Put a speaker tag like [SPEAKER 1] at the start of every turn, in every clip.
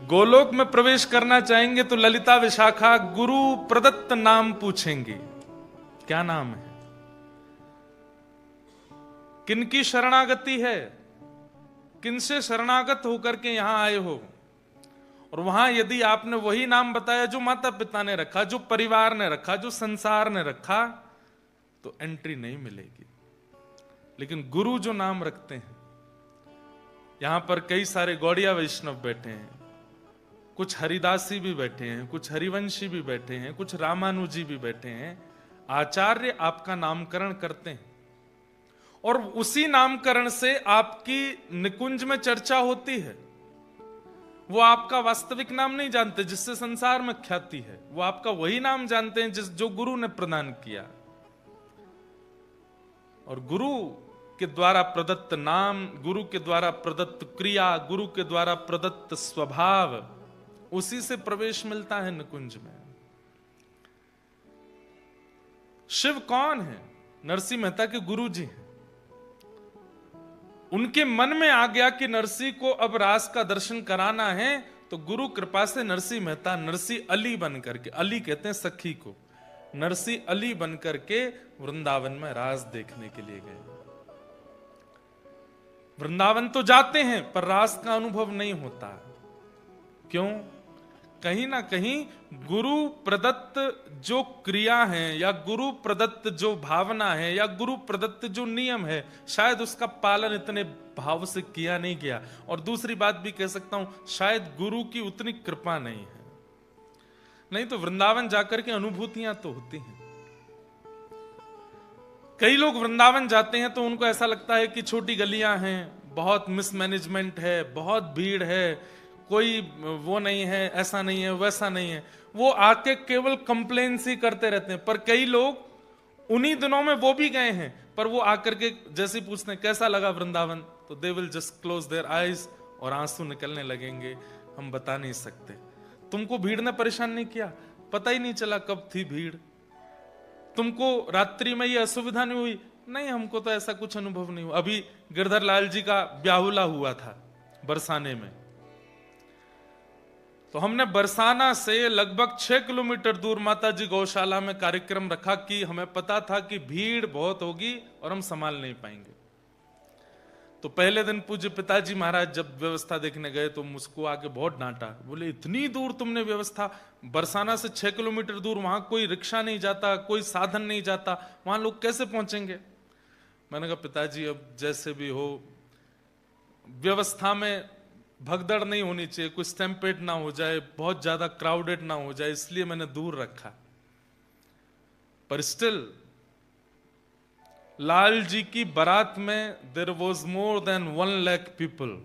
[SPEAKER 1] गोलोक में प्रवेश करना चाहेंगे तो ललिता विशाखा गुरु प्रदत्त नाम पूछेंगी। क्या नाम है, किनकी शरणागति है, किनसे शरणागत होकर के यहां आए हो। और वहां यदि आपने वही नाम बताया जो माता पिता ने रखा, जो परिवार ने रखा, जो संसार ने रखा, तो एंट्री नहीं मिलेगी। लेकिन गुरु जो नाम रखते हैं, यहां पर कई सारे गौड़िया वैष्णव बैठे हैं, कुछ हरिदासी भी बैठे हैं, कुछ हरिवंशी भी बैठे हैं, कुछ रामानुजी भी बैठे हैं। आचार्य आपका नामकरण करते हैं और उसी नामकरण से आपकी निकुंज में चर्चा होती है। वो आपका वास्तविक नाम नहीं जानते जिससे संसार में ख्याति है, वो आपका वही नाम जानते हैं जो गुरु ने प्रदान किया। और गुरु के द्वारा प्रदत्त नाम, गुरु के द्वारा प्रदत्त क्रिया, गुरु के द्वारा प्रदत्त स्वभाव, उसी से प्रवेश मिलता है निकुंज में। शिव कौन है? नरसिंह मेहता के गुरु जी हैं। उनके मन में आ गया कि नरसिंह को अब रास का दर्शन कराना है, तो गुरु कृपा से नरसिंह मेहता नरसिंह अली बन करके, अली कहते हैं सखी को, नरसिंह अली बन करके वृंदावन में रास देखने के लिए गए। वृंदावन तो जाते हैं पर रास का अनुभव नहीं होता। क्यों? कहीं ना कहीं गुरु प्रदत्त जो क्रिया है या गुरु प्रदत्त जो भावना है या गुरु प्रदत्त जो नियम है, शायद उसका पालन इतने भाव से किया नहीं गया। और दूसरी बात भी कह सकता हूं, शायद गुरु की उतनी कृपा नहीं है। नहीं तो वृंदावन जाकर के अनुभूतियां तो होती हैं। कई लोग वृंदावन जाते हैं तो उनको ऐसा लगता है कि छोटी गलियां हैं, बहुत मिसमैनेजमेंट है, बहुत भीड़ है, कोई वो नहीं है, ऐसा नहीं है, वैसा नहीं है। वो आके केवल कंप्लेन्स ही करते रहते हैं। पर कई लोग उन्हीं दिनों में वो भी गए हैं, पर वो आकर के जैसे पूछते हैं कैसा लगा वृंदावन, तो they will just close their eyes और आंसू निकलने लगेंगे, हम बता नहीं सकते। तुमको भीड़ ने परेशान नहीं किया? पता ही नहीं चला कब थी भीड़? तुमको रात्रि में ये असुविधा नहीं हुई? नहीं, हमको तो ऐसा कुछ अनुभव नहीं हुआ। अभी गिरधर लाल जी का ब्याहुला हुआ था बरसाने में, तो हमने बरसाना से लगभग 6 किलोमीटर दूर माता जी गौशाला में कार्यक्रम रखा कि हमें पता था कि भीड़ बहुत होगी और हम संभाल नहीं पाएंगे। तो पहले दिन पूज्य पिताजी महाराज जब व्यवस्था देखने गए तो मुझको आके बहुत डांटा, बोले इतनी दूर तुमने व्यवस्था, बरसाना से 6 किलोमीटर दूर, वहां कोई रिक्शा नहीं जाता, कोई साधन नहीं जाता, वहां लोग कैसे पहुंचेंगे? मैंने कहा पिताजी अब जैसे भी हो, व्यवस्था में भगदड़ नहीं होनी चाहिए, कोई स्टैम्पेड ना हो जाए, बहुत ज्यादा क्राउडेड ना हो जाए, इसलिए मैंने दूर रखा। पर स्टिल लाल जी की बारात में there was more than 1 lakh people.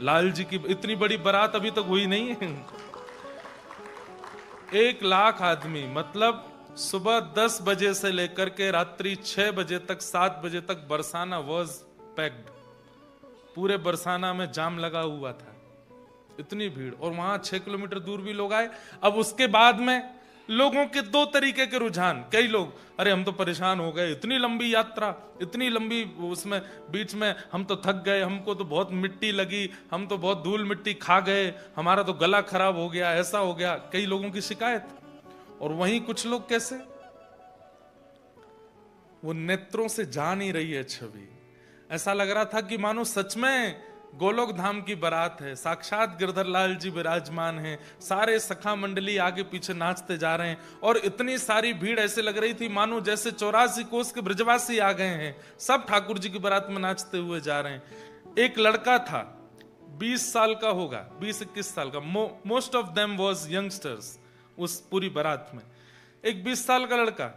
[SPEAKER 1] Lal ji की इतनी बड़ी बारात अभी तक हुई नहीं है। 1 लाख आदमी, मतलब सुबह 10 बजे से लेकर के रात्रि 6 बजे तक, 7 बजे तक बरसाना वाज पैक्ड। पूरे बरसाना में जाम लगा हुआ था, इतनी भीड़। और वहां 6 किलोमीटर दूर भी लोग आए। अब उसके बाद में लोगों के 2 तरीके के रुझान। कई लोग, अरे हम तो परेशान हो गए, इतनी लंबी यात्रा, इतनी लंबी, उसमें बीच में हम तो थक गए, हमको तो बहुत मिट्टी लगी, हम तो बहुत धूल मिट्टी खा गए, हमारा तो गला खराब हो गया, ऐसा हो गया, कई लोगों की शिकायत। और वहीं कुछ लोग कैसे, वो नेत्रों से जा नहीं रही है छवि, ऐसा लग रहा था कि मानो सच में गोलोक धाम की बारात है, साक्षात गिरधर लाल जी विराजमान हैं, सारे सखा मंडली आगे पीछे नाचते जा रहे हैं। और इतनी सारी भीड़ ऐसे लग रही थी मानो जैसे 84 कोस के ब्रजवासी आ गए हैं, सब ठाकुर जी की बारात में नाचते हुए जा रहे हैं। एक लड़का था, 20 साल का होगा, 20-21 साल का, most of them was youngsters उस पूरी बारात में। एक 20 साल का लड़का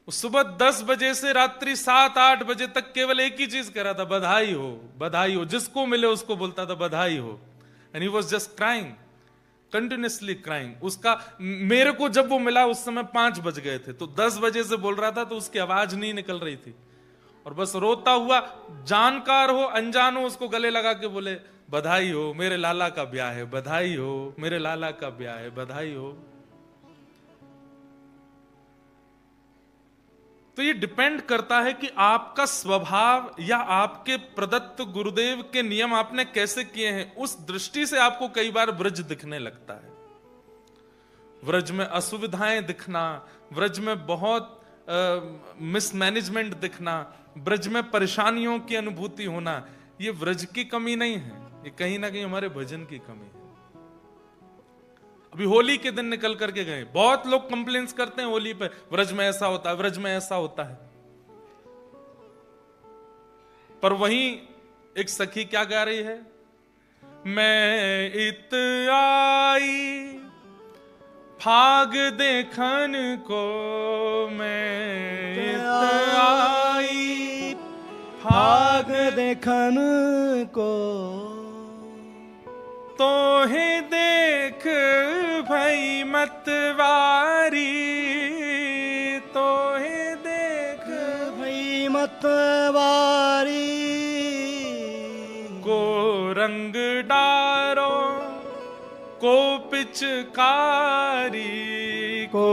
[SPEAKER 1] सुबह 10 बजे से रात्रि 7-8 बजे तक केवल एक ही चीज कह रहा था, बधाई हो, बधाई हो। जिसको मिले उसको बोलता था बधाई हो। And he was just crying, continuously crying. उसका, मेरे को जब वो मिला उस समय 5 बज गए थे, तो 10 बजे से बोल रहा था तो उसकी आवाज नहीं निकल रही थी, और बस रोता हुआ, जानकार हो अनजान हो, उसको गले लगा के बोले बधाई हो, मेरे लाला का ब्याह है, बधाई हो, मेरे लाला का ब्याह है, बधाई हो। तो ये डिपेंड करता है कि आपका स्वभाव या आपके प्रदत्त गुरुदेव के नियम आपने कैसे किए हैं। उस दृष्टि से आपको कई बार ब्रज दिखने लगता है। व्रज में असुविधाएं दिखना, व्रज में बहुत मिसमैनेजमेंट दिखना, ब्रज में परेशानियों की अनुभूति होना, ये व्रज की कमी नहीं है, ये कहीं ना कहीं हमारे भजन की कमी है। अभी होली के दिन निकल करके गए, बहुत लोग कंप्लेंट्स करते हैं होली पे, व्रज में ऐसा होता है, व्रज में ऐसा होता है। पर वहीं एक सखी क्या गा रही है, मैं इत आई फाग देखन को, मैं इत आई
[SPEAKER 2] फाग देखन को,
[SPEAKER 1] तो ही देख भई मतवारी, तो ही देख
[SPEAKER 2] भई मतवारी,
[SPEAKER 1] को रंग डारो को पिचकारी,
[SPEAKER 2] को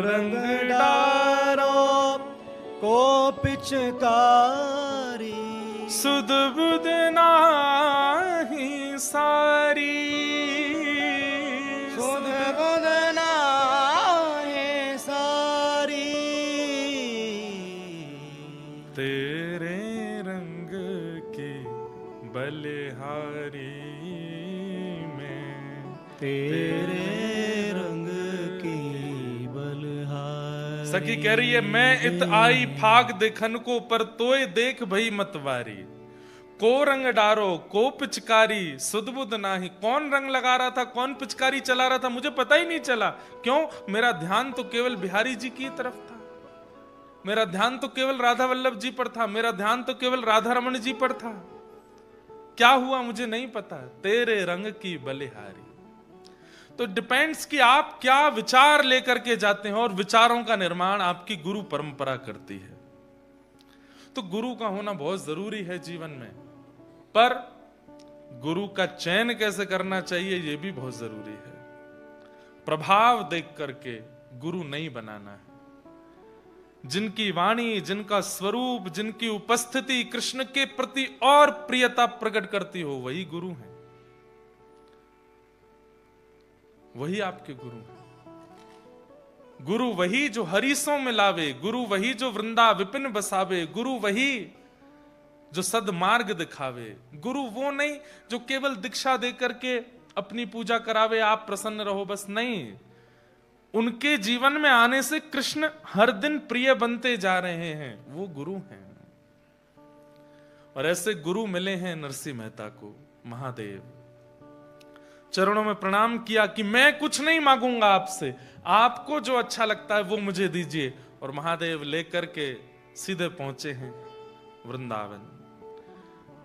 [SPEAKER 2] रंग डारो को पिचकारी,
[SPEAKER 1] सुध बुध नाही सारी,
[SPEAKER 2] सुध बुध नाही सारी,
[SPEAKER 1] तेरे रंग की बलिहारी में,
[SPEAKER 2] तेरे रंग की बलहारी।
[SPEAKER 1] सखी कह रही है मैं इत आई फाग देखन को, पर तोय देख भई मतवारी, को रंग डारो को पिचकारी, सुध बुध नाही। कौन रंग लगा रहा था, कौन पिचकारी चला रहा था, मुझे पता ही नहीं चला। क्यों? मेरा ध्यान तो केवल बिहारी जी की तरफ था, मेरा ध्यान तो केवल राधा वल्लभ जी पर था, मेरा ध्यान तो केवल राधा रमन जी पर था। क्या हुआ मुझे नहीं पता। तेरे रंग की बलिहारी। तो डिपेंड्स कि आप क्या विचार लेकर के जाते हैं, और विचारों का निर्माण आपकी गुरु परंपरा करती है। तो गुरु का होना बहुत जरूरी है जीवन में, पर गुरु का चयन कैसे करना चाहिए यह भी बहुत जरूरी है। प्रभाव देख करके गुरु नहीं बनाना है। जिनकी वाणी, जिनका स्वरूप, जिनकी उपस्थिति कृष्ण के प्रति और प्रियता प्रकट करती हो, वही गुरु हैं, वही आपके गुरु हैं। गुरु वही जो हरीसों में लावे, गुरु वही जो वृंदा विपिन बसावे, गुरु वही जो सदमार्ग दिखावे। गुरु वो नहीं जो केवल दीक्षा देकर के अपनी पूजा करावे, आप प्रसन्न रहो, बस नहीं। उनके जीवन में आने से कृष्ण हर दिन प्रिय बनते जा रहे हैं, वो गुरु हैं। और ऐसे गुरु मिले हैं नरसिंह मेहता को। महादेव चरणों में प्रणाम किया कि मैं कुछ नहीं मांगूंगा आपसे, आपको जो अच्छा लगता है वो मुझे दीजिए। और महादेव लेकर के सीधे पहुंचे हैं वृंदावन।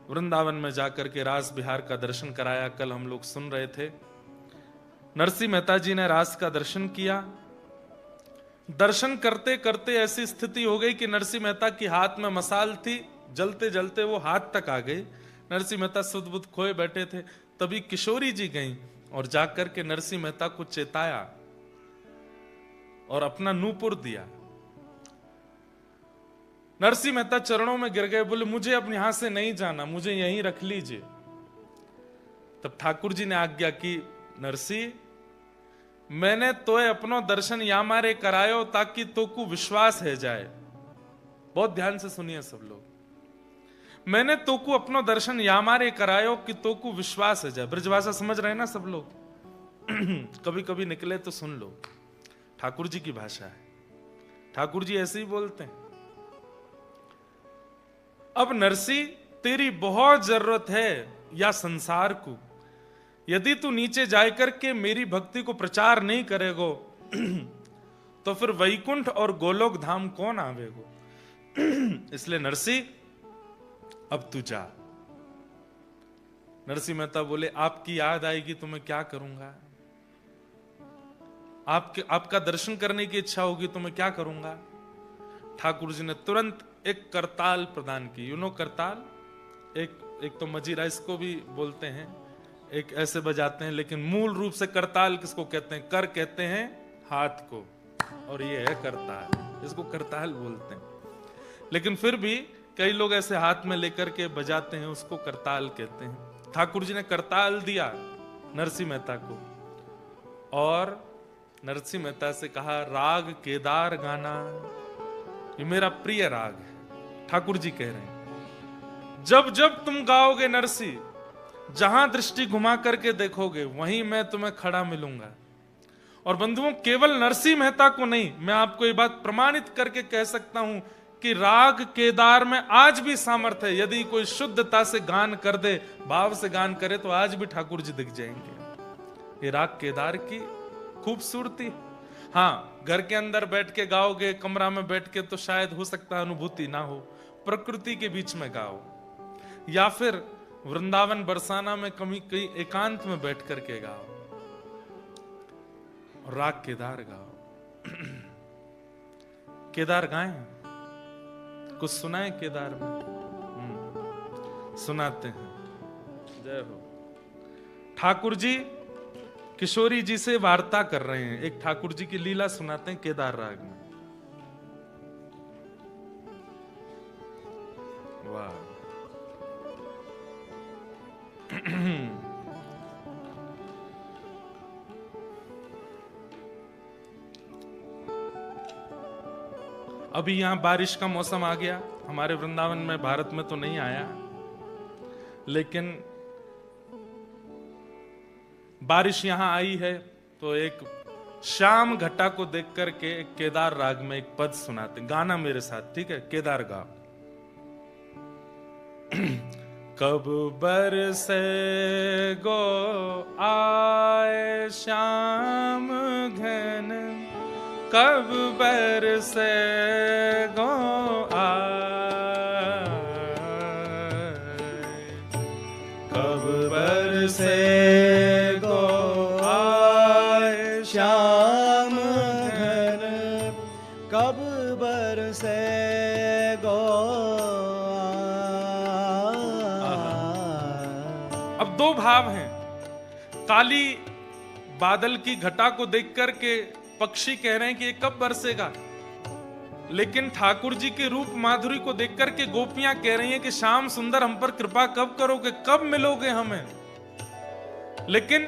[SPEAKER 1] वृंदावन में जाकर के रास बिहार का दर्शन कराया। कल हम लोग सुन रहे थे, नरसिंह मेहता जी ने रास का दर्शन किया। दर्शन करते करते ऐसी स्थिति हो गई कि नरसिंह मेहता की हाथ में मसाल थी, जलते जलते वो हाथ तक आ गई। नरसिंह मेहता सुध बुध खोए बैठे थे। तभी किशोरी जी गईं और जाकर के नरसिंह मेहता को चेताया और अपना नूपुर दिया। नरसिंह मेहता चरणों में गिर गए, बोले मुझे अब यहां से नहीं जाना, मुझे यहीं रख लीजिए। तब ठाकुर जी ने आज्ञा की, नरसिंह मैंने तोए अपनो दर्शन या मारे करायो ताकि तो को विश्वास है जाए। बहुत ध्यान से सुनिए सब लोग। मैंने तो को अपनो दर्शन या मारे करायो कि तो को विश्वास है जाए। ब्रजभाषा समझ रहे हैं ना सब लोग? कभी कभी निकले तो सुन लो, ठाकुर जी की भाषा है, ठाकुर जी ऐसे ही बोलते हैं। अब नरसिंह तेरी बहुत जरूरत है या संसार को, यदि तू नीचे जाकर के मेरी भक्ति को प्रचार नहीं करेगो तो फिर वैकुंठ और गोलोक धाम कौन आवेगो। इसलिए नरसिंह अब तू जा। नरसिंह मेहता बोले आपकी याद आएगी तो मैं क्या करूंगा, आपका दर्शन करने की इच्छा होगी तो मैं क्या करूंगा। ठाकुर जी ने तुरंत एक करताल प्रदान की। यू नो करताल, एक तो मजीरा इसको भी बोलते हैं, एक ऐसे बजाते हैं, लेकिन मूल रूप से करताल किसको कहते हैं? कर कहते हैं हाथ को, और ये है करताल, इसको करताल बोलते हैं। लेकिन फिर भी कई लोग ऐसे हाथ में लेकर के बजाते हैं, उसको करताल कहते हैं। ठाकुर जी ने करताल दिया नरसिंह मेहता को और नरसिंह मेहता से कहा राग केदार गाना, ये मेरा प्रिय राग है। ठाकुर जी कह रहे हैं जब जब तुम गाओगे नरसिंह, जहां दृष्टि घुमा करके देखोगे वहीं मैं तुम्हें खड़ा मिलूंगा। और बंधुओं, केवल नरसिंह मेहता को नहीं, मैं आपको ये बात प्रमाणित करके कह सकता हूं कि राग केदार में आज भी सामर्थ्य है। यदि कोई शुद्धता से गान कर दे, भाव से गान करे, तो आज भी ठाकुर जी दिख जाएंगे। ये राग केदार की खूबसूरती। हाँ, घर के अंदर बैठ के गाओगे, कमरा में बैठ के, तो शायद हो सकता है अनुभूति ना हो। प्रकृति के बीच में गाओ, या फिर वृंदावन बरसाना में कहीं एकांत में बैठ करके गाओ, और राग केदार गाओ। केदार गाएं, कुछ सुनाए केदार में? सुनाते हैं। जय हो। ठाकुर जी किशोरी जी से वार्ता कर रहे हैं, एक ठाकुर जी की लीला सुनाते हैं केदार राग में। वाह। अभी यहां बारिश का मौसम आ गया, हमारे वृंदावन में, भारत में तो नहीं आया, लेकिन बारिश यहां आई है। तो एक श्याम घटा को देख करके एक केदार राग में एक पद सुनाते, गाना मेरे साथ, ठीक है? केदार गा। कब बरसे गो आए श्याम घन, कब बरसे गो आए,
[SPEAKER 2] कब बरसे गो आए श्याम घन, कब बरसे गो आए।
[SPEAKER 1] अब दो भाव हैं। काली बादल की घटा को देख करके पक्षी कह रहे हैं कि ये कब बरसेगा, लेकिन ठाकुर जी के रूप माधुरी को देख करके गोपियां कह रही हैं कि श्याम सुंदर हम पर कृपा कब करोगे, कब मिलोगे हमें। लेकिन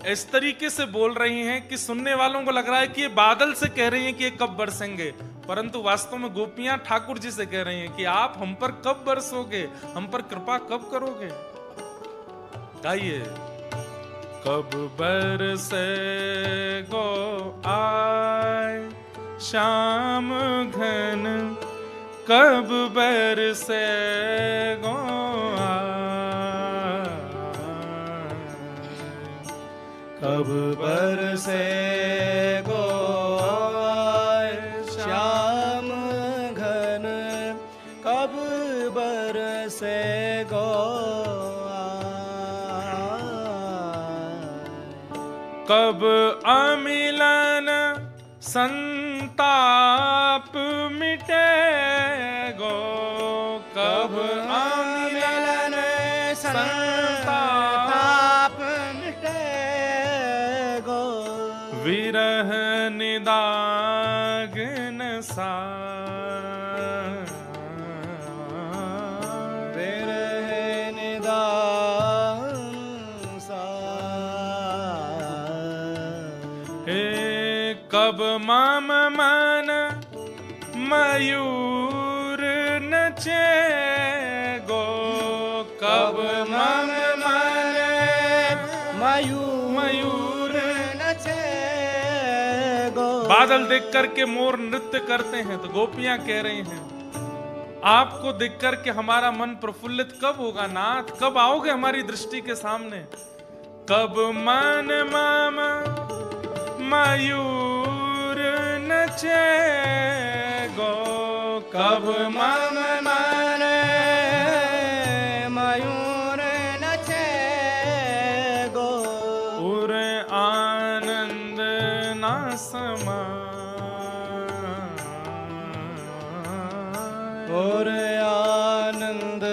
[SPEAKER 1] इस तरीके से बोल रही हैं कि सुनने वालों को लग रहा है कि ये बादल से कह रही हैं कि ये कब बरसेंगे, परंतु वास्तव में गोपियां ठाकुर जी से कह रही हैं कि आप हम पर कब बरसोगे, हम पर कृपा कब करोगे। गाइए। कब बरसे गो आए श्याम घन, कब बरसे गो आए,
[SPEAKER 2] कब बरसे गो आए श्याम घन, कब बरसे गो
[SPEAKER 1] कब अमिलन संताप मिटेगो, कब अमिलन संताप
[SPEAKER 2] मिटेगो,
[SPEAKER 1] विरह निदागन सा,
[SPEAKER 2] विरह निदान सा।
[SPEAKER 1] कब मम मन मयूर नचेगो, कब मम मन
[SPEAKER 2] मयूर नचेगो।
[SPEAKER 1] बादल देख करके मोर नृत्य करते हैं, तो गोपियां कह रही हैं आपको देख करके हमारा मन प्रफुल्लित कब होगा नाथ, कब आओगे हमारी दृष्टि के सामने। कब मन मम मयूर नचेगो, कब मम
[SPEAKER 2] मन मयूर नचेगो,
[SPEAKER 1] उर आनंद ना समा,
[SPEAKER 2] और आनंद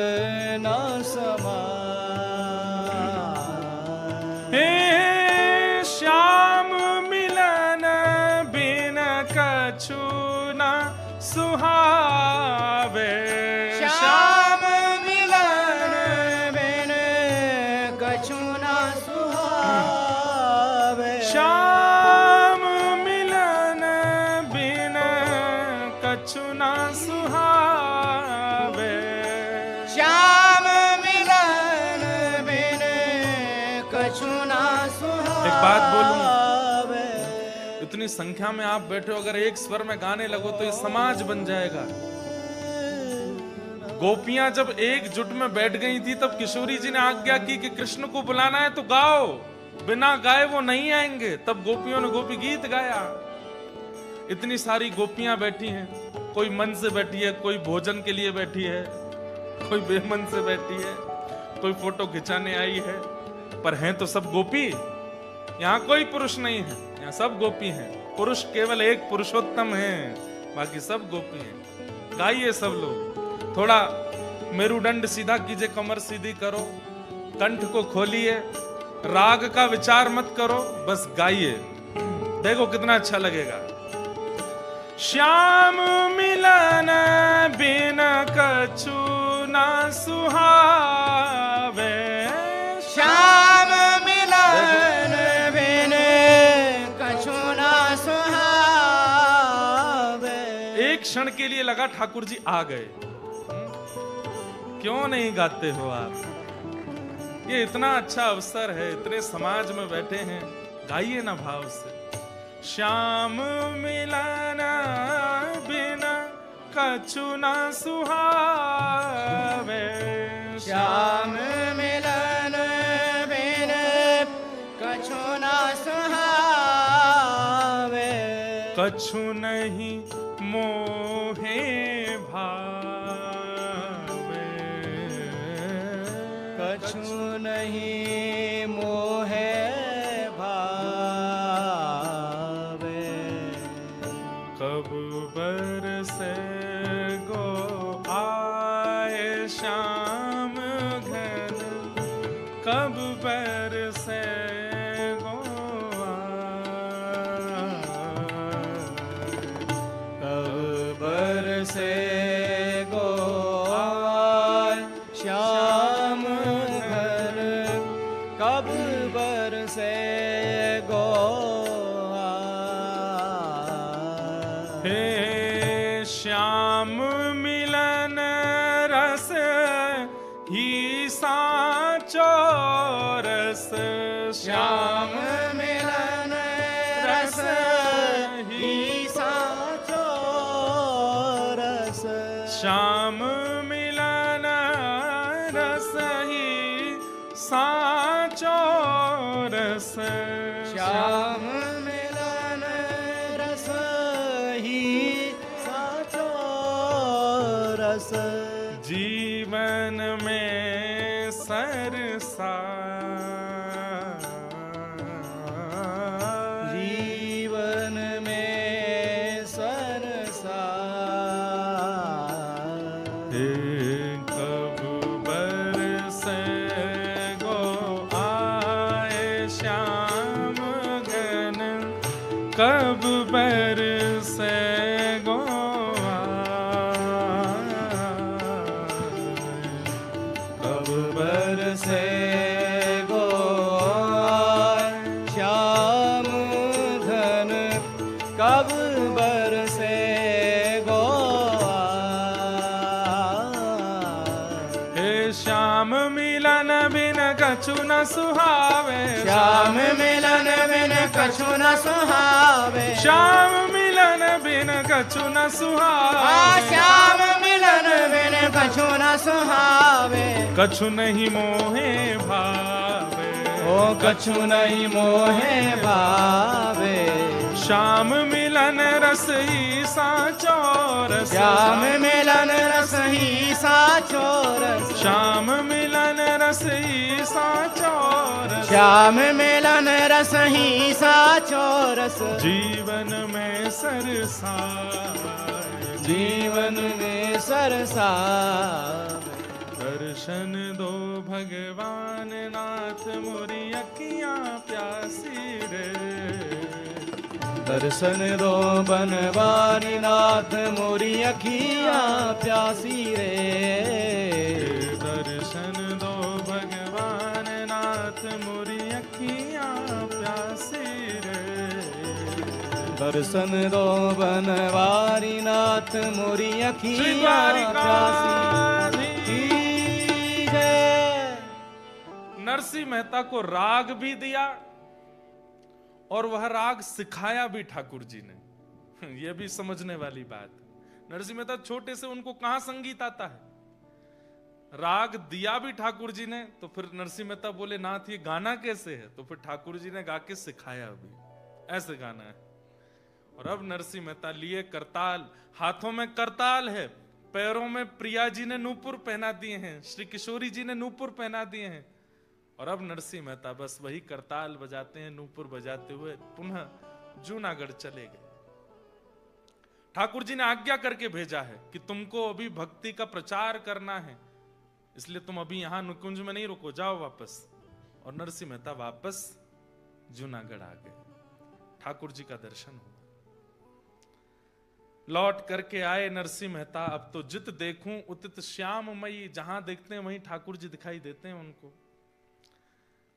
[SPEAKER 2] ना समा।
[SPEAKER 1] हे श्याम मिलन बिन कछु न सुहावे,
[SPEAKER 2] कछु ना सुहावे।
[SPEAKER 1] एक बात बोलूं, इतनी संख्या में आप बैठे हो, अगर एक स्वर में गाने लगो तो ये समाज बन जाएगा। गोपियां जब एकजुट में बैठ गई थी तब किशोरी जी ने आज्ञा की कि कृष्ण को बुलाना है तो गाओ, बिना गाए वो नहीं आएंगे। तब गोपियों ने गोपी गीत गाया। इतनी सारी गोपियां बैठी हैं, कोई मन से बैठी है, कोई भोजन के लिए बैठी है, कोई बेमन से बैठी है, कोई फोटो खिंचाने आई है, पर हैं तो सब गोपी। यहाँ कोई पुरुष नहीं है, यहाँ सब गोपी हैं। पुरुष केवल एक पुरुषोत्तम है, बाकी सब गोपी हैं। गाइए सब लोग, थोड़ा मेरुदंड सीधा कीजिए, कमर सीधी करो, कंठ को खोलिए, राग का विचार मत करो, बस गाइए, देखो कितना अच्छा लगेगा। श्याम मिलन बिन कछु ना सुहावे,
[SPEAKER 2] श्याम मिलन बिन कछु ना सुहावे।
[SPEAKER 1] एक क्षण के लिए लगा ठाकुर जी आ गए। क्यों नहीं गाते हो आप? ये इतना अच्छा अवसर है, इतने समाज में बैठे हैं, गाइए ना भाव से। श्याम मिलन बिना कछु ना सुहावे,
[SPEAKER 2] श्याम मिलन बिन कछु ना सुहावे।
[SPEAKER 1] कछु नहीं मोहे भावे,
[SPEAKER 2] कछु नहीं मोहे भावे।
[SPEAKER 1] कब बरसे गो आए श्याम घन, कब बरसे गो
[SPEAKER 2] कब बरसे गो आए श्याम घर, कब बरसे गो आए।
[SPEAKER 1] हे श्याम मिलन रस ही साचो रस,
[SPEAKER 2] श्याम मिलन रस ही साचो रस।
[SPEAKER 1] श्याम मिलन रस ही साचो रस,
[SPEAKER 2] श्याम मिलन रस ही साचो रस।
[SPEAKER 1] जीवन में सरसा,
[SPEAKER 2] जीवन में सरसा।
[SPEAKER 1] कब बरसे गो आए श्याम घन, कब बरसे गो
[SPEAKER 2] कब बरसे गो आए श्याम घन, कब बरसे गो आए।
[SPEAKER 1] हे श्याम मिलन बिन कछु न सुहावे,
[SPEAKER 2] श्याम मिलन बिन कछु न सुहावे।
[SPEAKER 1] श्याम मिलन बिन कछु न सुहावे,
[SPEAKER 2] श्याम मिलन बिन कछु न सुहावे।
[SPEAKER 1] कछु नहीं मोहे भावे,
[SPEAKER 2] ओ कछु नहीं मोहे भावे।
[SPEAKER 1] श्याम मिलन रस ही साचो रस,
[SPEAKER 2] श्याम मिलन रस ही साचो रस।
[SPEAKER 1] श्याम मिलन रस ही साचो रस,
[SPEAKER 2] श्याम मिलन रस ही साचो रस।
[SPEAKER 1] जीवन में सरसा,
[SPEAKER 2] जीवन में सरसा।
[SPEAKER 1] दर्शन दो भगवान नाथ मोरी अखियां प्यासी रे,
[SPEAKER 2] दर्शन दो बनवारी नाथ मोरी अखियां प्यासी रे।
[SPEAKER 1] दर्शन दो भगवान नाथ मोरी अखियां प्यासी रे,
[SPEAKER 2] दर्शन दो बनवारी नाथ मोरी
[SPEAKER 1] श्री
[SPEAKER 2] अखियां प्यासी।
[SPEAKER 1] द्वारिकाधीश नरसिंह मेहता को राग भी दिया और वह राग सिखाया भी ठाकुर जी ने। यह भी समझने वाली बात। नरसिंह मेहता छोटे से, उनको कहां संगीत आता है? राग दिया भी ठाकुर जी ने, तो फिर नरसिंह मेहता बोले नाथ ये गाना कैसे है? तो फिर ठाकुर जी ने गा के सिखाया भी, ऐसे गाना है। और अब नरसिंह मेहता लिए करताल, हाथों में करताल है, पैरों में प्रिया जी ने नूपुर पहना दिए हैं, श्री किशोरी जी ने नूपुर पहना दिए हैं। और अब नरसिंह मेहता बस वही करताल बजाते हैं, नूपुर बजाते हुए पुनः जूनागढ़ चले गए। ठाकुर जी ने आज्ञा करके भेजा है कि तुमको अभी भक्ति का प्रचार करना है, इसलिए तुम अभी यहां नुकुंज में नहीं रुको, जाओ वापस। और नरसिंह मेहता वापस जूनागढ़ आ गए। ठाकुर जी का दर्शन हुआ। लौट करके आए नरसिंह मेहता। अब तो जित देखूं उतित श्याममयी, जहां देखते हैं वहीं ठाकुर जी दिखाई देते हैं उनको।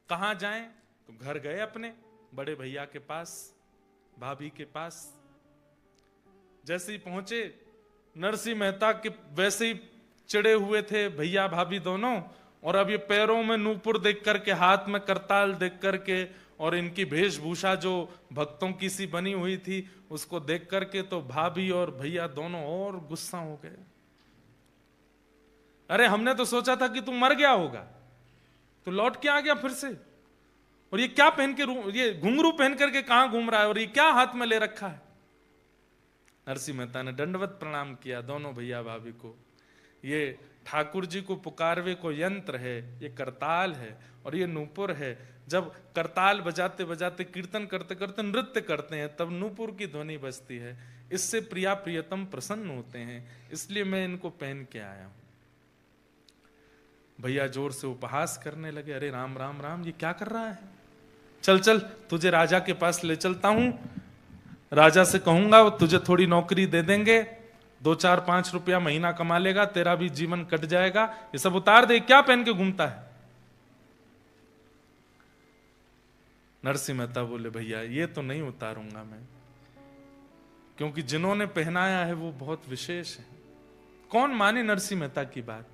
[SPEAKER 1] कहां जाएं? तो घर गए अपने बड़े भैया के पास, भाभी के पास। जैसे ही पहुंचे, नरसिंह मेहता के वैसे ही चिड़े हुए थे भैया भाभी दोनों। और अब ये पैरों में नूपुर देख करके, हाथ में करताल देख करके, और इनकी वेशभूषा जो भक्तों की सी बनी हुई थी, उसको देख करके तो भाभी और भैया दोनों और गुस्सा हो गए। अरे हमने तो सोचा था कि तू मर गया होगा, तो लौट के आ गया फिर से। और ये क्या पहन के, ये घुंघरू पहन करके कहां घूम रहा है, और ये क्या हाथ में ले रखा है? नरसिंह मेहता ने दंडवत प्रणाम किया दोनों भैया भाभी को। ये ठाकुर जी को पुकारवे को यंत्र है, ये करताल है और ये नूपुर है। जब करताल बजाते बजाते, कीर्तन करते करते नृत्य करते हैं, तब नूपुर की ध्वनि बजती है। इससे प्रिया प्रियतम प्रसन्न होते हैं, इसलिए मैं इनको पहन के आया हूं। भैया जोर से उपहास करने लगे, अरे राम राम राम, ये क्या कर रहा है? चल चल, तुझे राजा के पास ले चलता हूं, राजा से कहूंगा वो तुझे थोड़ी नौकरी दे देंगे, 2-4-5 रुपया महीना कमा लेगा, तेरा भी जीवन कट जाएगा। ये सब उतार दे, क्या पहन के घूमता है? नरसिंह मेहता बोले, भैया ये तो नहीं उतारूंगा मैं, क्योंकि जिन्होंने पहनाया है वो बहुत विशेष है। कौन माने नरसिंह मेहता की बात?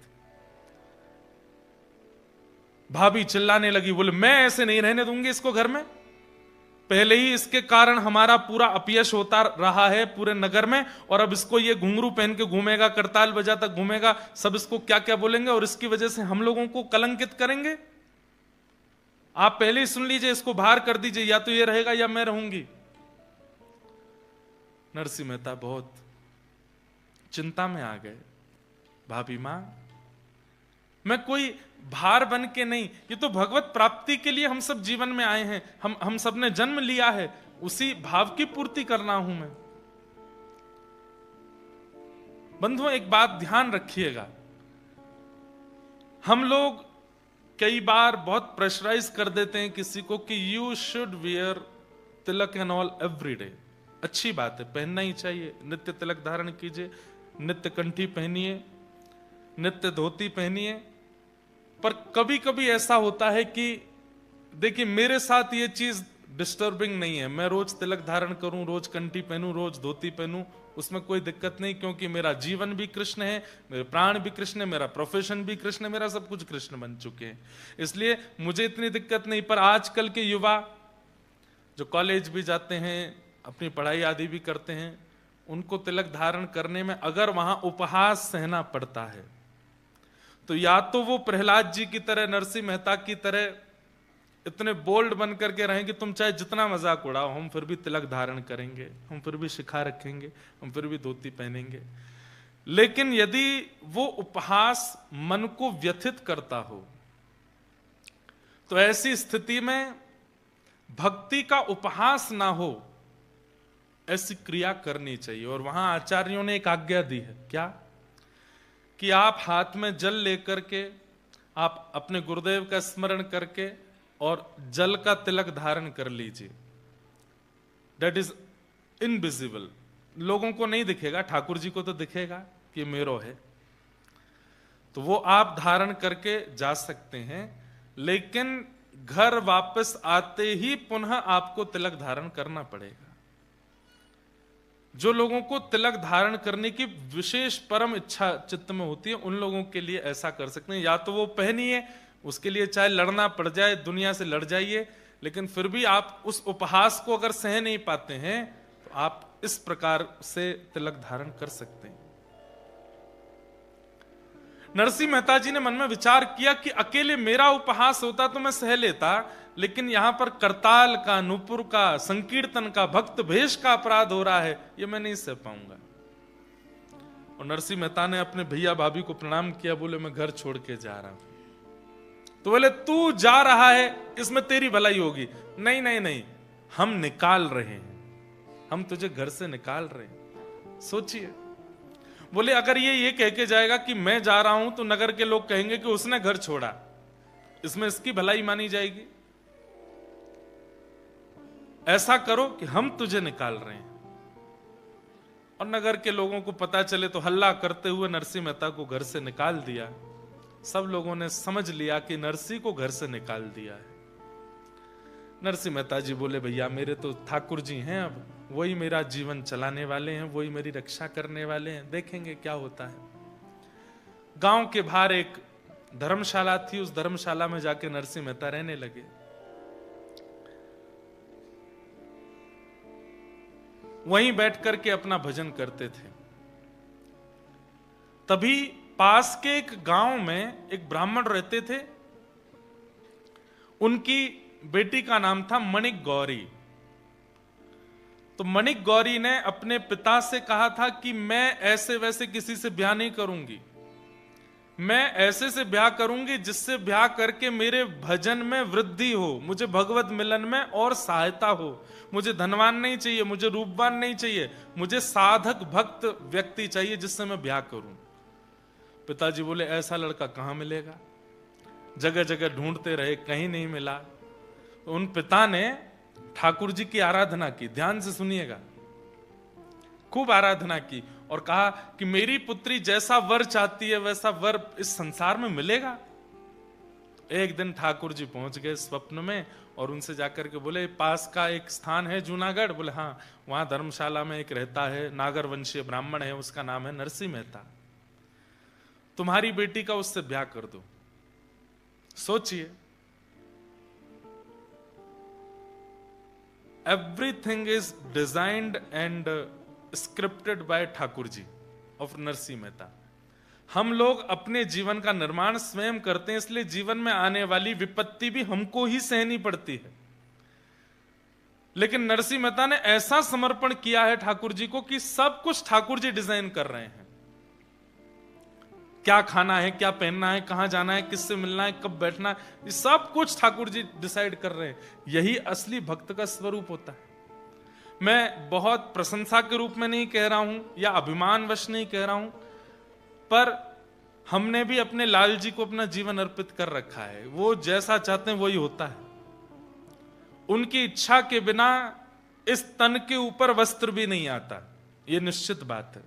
[SPEAKER 1] भाभी चिल्लाने लगी, बोले मैं ऐसे नहीं रहने दूंगी इसको घर में। पहले ही इसके कारण हमारा पूरा अपयश होता रहा है पूरे नगर में, और अब इसको ये घुंघरू पहन के घूमेगा, करताल बजाता घूमेगा, सब इसको क्या क्या बोलेंगे, और इसकी वजह से हम लोगों को कलंकित करेंगे। आप पहले ही सुन लीजिए, इसको बाहर कर दीजिए, या तो ये रहेगा या मैं रहूंगी। नरसिंह मेहता बहुत चिंता में आ गए। भाभी मां, मैं कोई भार बन के नहीं, ये तो भगवत प्राप्ति के लिए हम सब जीवन में आए हैं, हम सब ने जन्म लिया है, उसी भाव की पूर्ति करना हूं मैं। बंधुओं, एक बात ध्यान रखिएगा, हम लोग कई बार बहुत प्रेशराइज कर देते हैं किसी को कि you should wear Tilak and all every day. अच्छी बात है, पहनना ही चाहिए, नित्य तिलक धारण कीजिए, नित्य कंठी पहनिए, नित्य धोती पहनिए। पर कभी कभी ऐसा होता है कि देखिए, मेरे साथ ये चीज डिस्टर्बिंग नहीं है, मैं रोज तिलक धारण करूं, रोज कंठी पहनूं, रोज धोती पहनूं, उसमें कोई दिक्कत नहीं, क्योंकि मेरा जीवन भी कृष्ण है, मेरे प्राण भी कृष्ण है, मेरा प्रोफेशन भी कृष्ण है, मेरा सब कुछ कृष्ण बन चुके हैं, इसलिए मुझे इतनी दिक्कत नहीं। पर आजकल के युवा जो कॉलेज भी जाते हैं, अपनी पढ़ाई आदि भी करते हैं, उनको तिलक धारण करने में अगर वहां उपहास सहना पड़ता है, तो या तो वो प्रहलाद जी की तरह, नरसिंह मेहता की तरह इतने बोल्ड बन करके रहें कि तुम चाहे जितना मजाक उड़ाओ, हम फिर भी तिलक धारण करेंगे, हम फिर भी शिखा रखेंगे, हम फिर भी धोती पहनेंगे। लेकिन यदि वो उपहास मन को व्यथित करता हो, तो ऐसी स्थिति में भक्ति का उपहास ना हो, ऐसी क्रिया करनी चाहिए। और वहां आचार्यों ने एक आज्ञा दी है, क्या? कि आप हाथ में जल लेकर के, आप अपने गुरुदेव का स्मरण करके और जल का तिलक धारण कर लीजिए। दैट इज इनविजिबल, लोगों को नहीं दिखेगा, ठाकुर जी को तो दिखेगा कि मेरो है, तो वो आप धारण करके जा सकते हैं। लेकिन घर वापस आते ही पुनः आपको तिलक धारण करना पड़ेगा। जो लोगों को तिलक धारण करने की विशेष परम इच्छा चित्त में होती है, उन लोगों के लिए ऐसा कर सकते हैं, या तो वो पहनिए, उसके लिए चाहे लड़ना पड़ जाए, दुनिया से लड़ जाइए, लेकिन फिर भी आप उस उपहास को अगर सह नहीं पाते हैं तो आप इस प्रकार से तिलक धारण कर सकते हैं। नरसिंह मेहता जी ने मन में विचार किया कि अकेले मेरा उपहास होता तो मैं सह लेता, लेकिन यहां पर करताल का, नूपुर का, संकीर्तन का, भक्त भेष का अपराध हो रहा है, ये मैं नहीं सह पाऊंगा। और नरसिंह मेहता ने अपने भैया भाभी को प्रणाम किया, बोले मैं घर छोड़ के जा रहा हूं। तो बोले तू जा रहा है इसमें तेरी भलाई होगी। नहीं नहीं नहीं, हम निकाल रहे हैं, हम तुझे घर से निकाल रहे हैं। सोचिए, बोले अगर ये कह के जाएगा कि मैं जा रहा हूं तो नगर के लोग कहेंगे कि उसने घर छोड़ा, इसमें इसकी भलाई मानी जाएगी। ऐसा करो कि हम तुझे निकाल रहे हैं। और नगर के लोगों को पता चले तो हल्ला करते हुए नरसिंह मेहता को घर से निकाल दिया। सब लोगों ने समझ लिया कि नरसिंह को घर से निकाल दिया है। नरसिंह मेहता जी बोले भैया मेरे तो ठाकुर जी हैं, अब वही मेरा जीवन चलाने वाले हैं, वही मेरी रक्षा करने वाले हैं, देखेंगे क्या होता है। गांव के बाहर एक धर्मशाला थी, उस धर्मशाला में जाके नरसिंह मेहता रहने लगे। वहीं बैठ करके अपना भजन करते थे। तभी पास के एक गांव में एक ब्राह्मण रहते थे, उनकी बेटी का नाम था मणिक गौरी। तो मणिक गौरी ने अपने पिता से कहा था कि मैं ऐसे वैसे किसी से ब्याह नहीं करूंगी, मैं ऐसे से ब्याह करूंगी जिससे ब्याह करके मेरे भजन में वृद्धि हो, मुझे भगवत मिलन में और सहायता हो। मुझे धनवान नहीं चाहिए, मुझे रूपवान नहीं चाहिए, मुझे साधक भक्त व्यक्ति चाहिए जिससे मैं ब्याह करूं। पिताजी बोले ऐसा लड़का कहां मिलेगा, जगह जगह ढूंढते रहे, कहीं नहीं मिला। तो उन पिता ने ठाकुर जी की आराधना की, ध्यान से सुनिएगा, खूब आराधना की और कहा कि मेरी पुत्री जैसा वर चाहती है वैसा वर इस संसार में मिलेगा। एक दिन ठाकुर जी पहुंच गए स्वप्न में और उनसे जाकर के बोले पास का एक स्थान है जूनागढ़। बोले हाँ, वहां धर्मशाला में एक रहता है, नागर वंशीय ब्राह्मण है, उसका नाम है नरसिंह मेहता, तुम्हारी बेटी का उससे ब्याह कर दो। सोचिए, everything is designed and scripted by Thakur ji of Narsinh Mehta. हम लोग अपने जीवन का निर्माण स्वयं करते हैं, इसलिए जीवन में आने वाली विपत्ति भी हमको ही सहनी पड़ती है। लेकिन नरसिंह मेहता ने ऐसा समर्पण किया है ठाकुर जी को कि सब कुछ ठाकुर जी डिजाइन कर रहे हैं। क्या खाना है, क्या पहनना है, कहां जाना है, किससे मिलना है, कब बैठना है, ये सब कुछ ठाकुर जी डिसाइड कर रहे हैं। यही असली भक्त का स्वरूप होता है। मैं बहुत प्रशंसा के रूप में नहीं कह रहा हूं या अभिमानवश नहीं कह रहा हूं, पर हमने भी अपने लाल जी को अपना जीवन अर्पित कर रखा है। वो जैसा चाहते हैं वही होता है। उनकी इच्छा के बिना इस तन के ऊपर वस्त्र भी नहीं आता, ये निश्चित बात है।